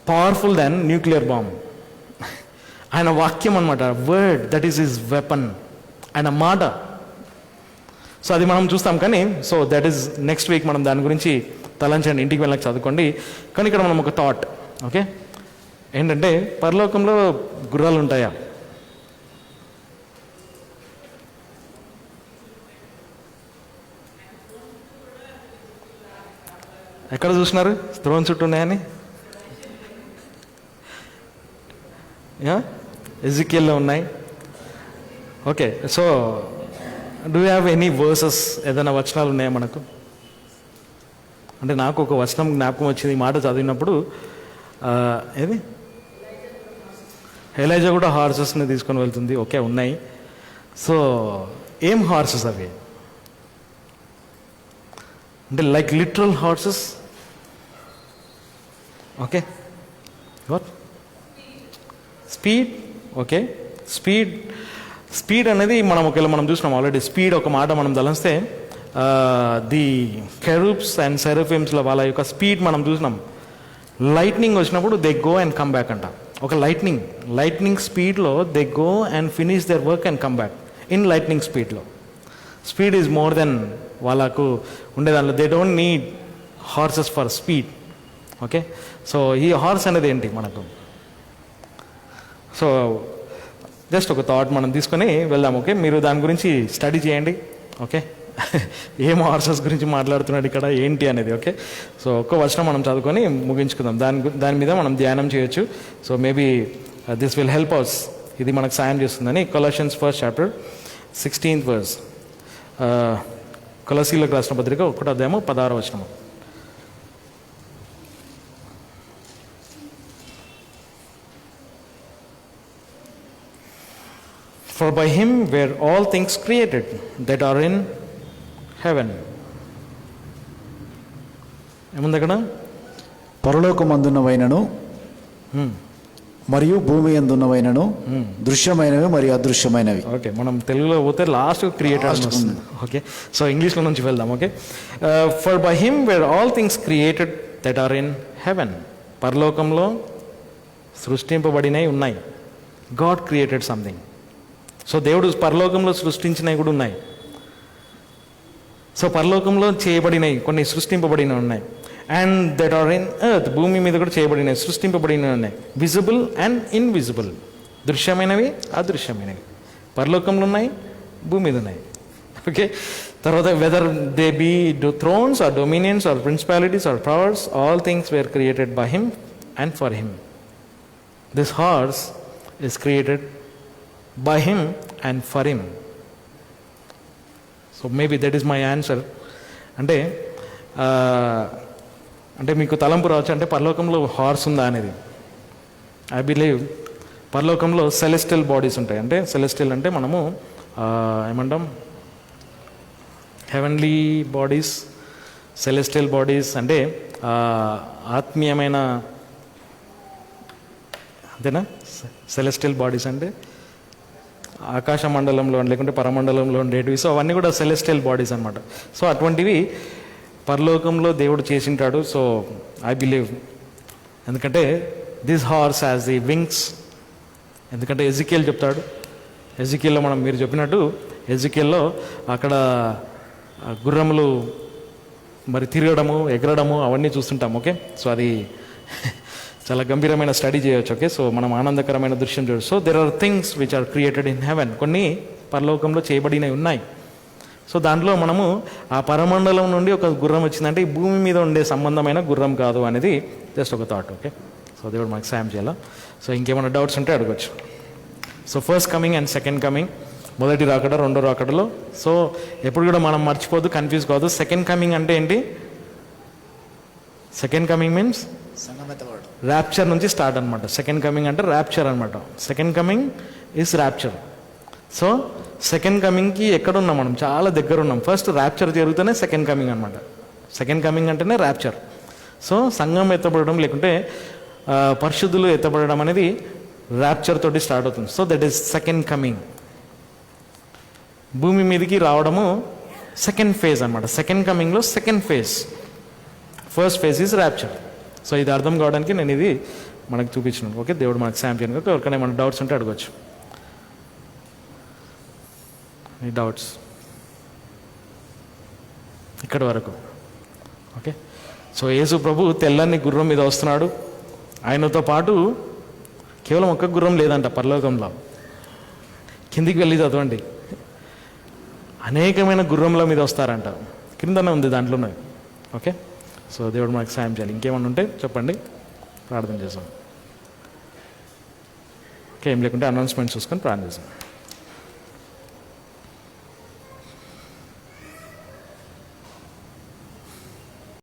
powerful than nuclear bomb. ఆయన వాక్యం అనమాట, word, that is his weapon, ఆయన మాట. సో అది మనం చూస్తాం. కానీ so that is next week మనం దాని గురించి తలంచండి, ఇంటికి వెళ్ళక చదువుకోండి. కానీ ఇక్కడ మనం ఒక థాట్, ఓకే, ఏంటంటే పరలోకంలో గుర్రాలు ఉంటాయా? ఎక్కడ చూసినారు త్రోన్ చుట్టూ ఉన్నాయని? ఎజికియల్లో ఉన్నాయి. Okay, so do have any versus, ఏదైనా వచనాలు ఉన్నాయా మనకు? అంటే నాకు ఒక వచనం జ్ఞాపకం వచ్చింది, ఈ మాట చదివినప్పుడు. ఏది ఎలైజా కూడా హార్సెస్ని తీసుకొని వెళ్తుంది. ఓకే, ఉన్నాయి. సో ఏం హార్సెస్ అవి? అంటే like literal horses. Okay, what? Speed. Okay, speed అనేది మనం చూసినాం ఆల్రెడీ. స్పీడ్ ఒక మాట మనం తలంస్తే ది కెరూబ్స్ అండ్ సెరఫిమ్స్లో వాళ్ళ యొక్క స్పీడ్ మనం చూసినాం. లైట్నింగ్ వచ్చినప్పుడు they go and come back అంట. ఒక లైట్నింగ్ స్పీడ్లో they go and finish their work and come back in lightning స్పీడ్లో. స్పీడ్ ఈజ్ మోర్ దెన్ వాళ్ళకు ఉండేదానిలో. They don't need horses for speed. Okay, so ఈ హార్స్ అనేది ఏంటి మనకు? సో జస్ట్ ఒక థాట్ మనం తీసుకొని వెళ్దాం. ఓకే, మీరు దాని గురించి స్టడీ చేయండి. ఓకే, ఏం హార్సెస్ గురించి మాట్లాడుతున్నాడు ఇక్కడ ఏంటి అనేది. ఓకే, సో ఒక్క వచనం మనం చదువుకొని ముగించుకుందాం. దాని మీద మనం ధ్యానం చేయొచ్చు. So maybe this will help us. ఇది మనకు సాయం చేస్తుందని. కొలషన్స్ 1st chapter 16th verse. కొలసీలకు రాసిన పత్రిక 1వ అధ్యాయం 16వ వచనం. For by him were all things created that are in heaven. ఏముంది అక్కడ? పరలోకమందున్నవైనను మరియు భూమి యందున్నవైనను, దృశ్యమైనవి మరియు అదృశ్యమైనవి. ఓకే, మనం తెలుగులో పోతే లాస్ట్ క్రియేటెడ్ వస్తుంది. ఓకే, సో ఇంగ్లీష్లో నుంచి వెళ్దాం. Okay, for by him were all things created that are in heaven. పరలోకంలో సృష్టింపబడినవి ఉన్నాయి. God created something. సో దేవుడు పరలోకంలో సృష్టించినవి కూడా ఉన్నాయి. సో పరలోకంలో చేయబడినవి కొన్ని సృష్టింపబడినవి ఉన్నాయి. And that are in earth, భూమి మీద కూడా చేయబడినవి సృష్టింపబడినవి ఉన్నాయి. విజిబుల్ అండ్ ఇన్విజిబుల్, దృశ్యమైనవి అదృశ్యమైనవి. పరలోకంలో ఉన్నాయి, భూమి మీద ఉన్నాయి. ఓకే, తర్వాత whether they be thrones or dominions or principalities or powers, all things were created by him and for him. This horse is created by him and for him. So maybe that is my answer. అంటే మీకు తలంపు రావచ్చు, అంటే పరలోకంలో horse ఉందా అనేది. I believe పరలోకంలో celestial bodies ఉంటాయి. అంటే సెలెస్టియల్ అంటే మనము ఏమంటాం, హెవెన్లీ బాడీస్, సెలెస్టియల్ బాడీస్ అంటే ఆత్మీయమైన, అంతేనా? సెలెస్టియల్ బాడీస్ అంటే ఆకాశ మండలంలో లేకుంటే పరమండలంలో ఉండేటివి. సో అవన్నీ కూడా సెలెస్టియల్ బాడీస్ అనమాట. సో అటువంటివి పరలోకంలో దేవుడు చేసింటాడు. సో ఐ బిలీవ్, ఎందుకంటే this horse has the wings. ఎందుకంటే ఎజికియల్ చెప్తాడు. ఎజికియల్లో మీరు చెప్పినట్టు ఎజికియల్లో అక్కడ గుర్రములు మరి తిరగడము, ఎగరడము అవన్నీ చూస్తుంటాం. ఓకే, సో అది చాలా గంభీరమైన స్టడీ చేయొచ్చు. ఓకే, సో మనం ఆనందకరమైన దృశ్యం చూడవచ్చు. So there are things which are created in heaven. కొన్ని పరలోకంలో చేయబడినవి ఉన్నాయి. సో దాంట్లో మనము ఆ పరమండలం నుండి ఒక గుర్రం వచ్చిందంటే ఈ భూమి మీద ఉండే సంబంధమైన గుర్రం కాదు అనేది జస్ట్ ఒక థాట్. ఓకే, సో దేవుడు మనకు సాయం చేయాలా. సో ఇంకేమైనా డౌట్స్ ఉంటే అడగచ్చు. So first coming and second coming, మొదటి రాకడ రెండో రాకడలో. సో ఎప్పుడు కూడా మనం మర్చిపోద్దు, కన్ఫ్యూజ్ కావద్దు. సెకండ్ కమింగ్ అంటే ఏంటి? సెకండ్ కమింగ్ మీన్స్ ర్యాప్చర్ నుంచి స్టార్ట్ అనమాట. సెకండ్ కమింగ్ అంటే ర్యాప్చర్ అనమాట. Second coming is rapture. So second కమింగ్కి ఎక్కడున్నాం మనం? చాలా దగ్గర ఉన్నాం. ఫస్ట్ ర్యాప్చర్ జరుగుతూనే సెకండ్ కమింగ్ అనమాట. సెకండ్ కమింగ్ అంటేనే ర్యాప్చర్. సో సంఘం ఎత్తబడడం లేకుంటే పరిశుద్ధులు ఎత్తబడడం అనేది ర్యాప్చర్ తోటి స్టార్ట్ అవుతుంది. So that is second coming. భూమి మీదకి రావడము సెకండ్ ఫేజ్ అనమాట. సెకండ్ కమింగ్లో second phase. First phase is rapture. So ఇది అర్థం కావడానికి నేను ఇది మనకు చూపించినాను. ఓకే, దేవుడు మనకు సాయం చేయను. ఎవరికైనా ఏమైనా డౌట్స్ ఉంటే అడగచ్చు. ఈ డౌట్స్ ఇక్కడి వరకు. ఓకే, సో యేసు ప్రభు తెల్లని గుర్రం మీద వస్తున్నాడు. ఆయనతో పాటు కేవలం ఒక్క గుర్రం లేదంట పరలోకంలో. కిందికి వెళ్ళి చదవండి, అనేకమైన గుర్రంల మీద వస్తారంట. క్రిందనే ఉంది దాంట్లోనే. ఓకే, సో దేవుడు మనకు సాయం చేయాలి. ఇంకేమన్నా ఉంటే చెప్పండి, ప్రార్థన చేద్దాం. ఓకే, ఏం లేకుంటే అనౌన్స్మెంట్ చూసుకొని ప్రార్థన చేద్దాం.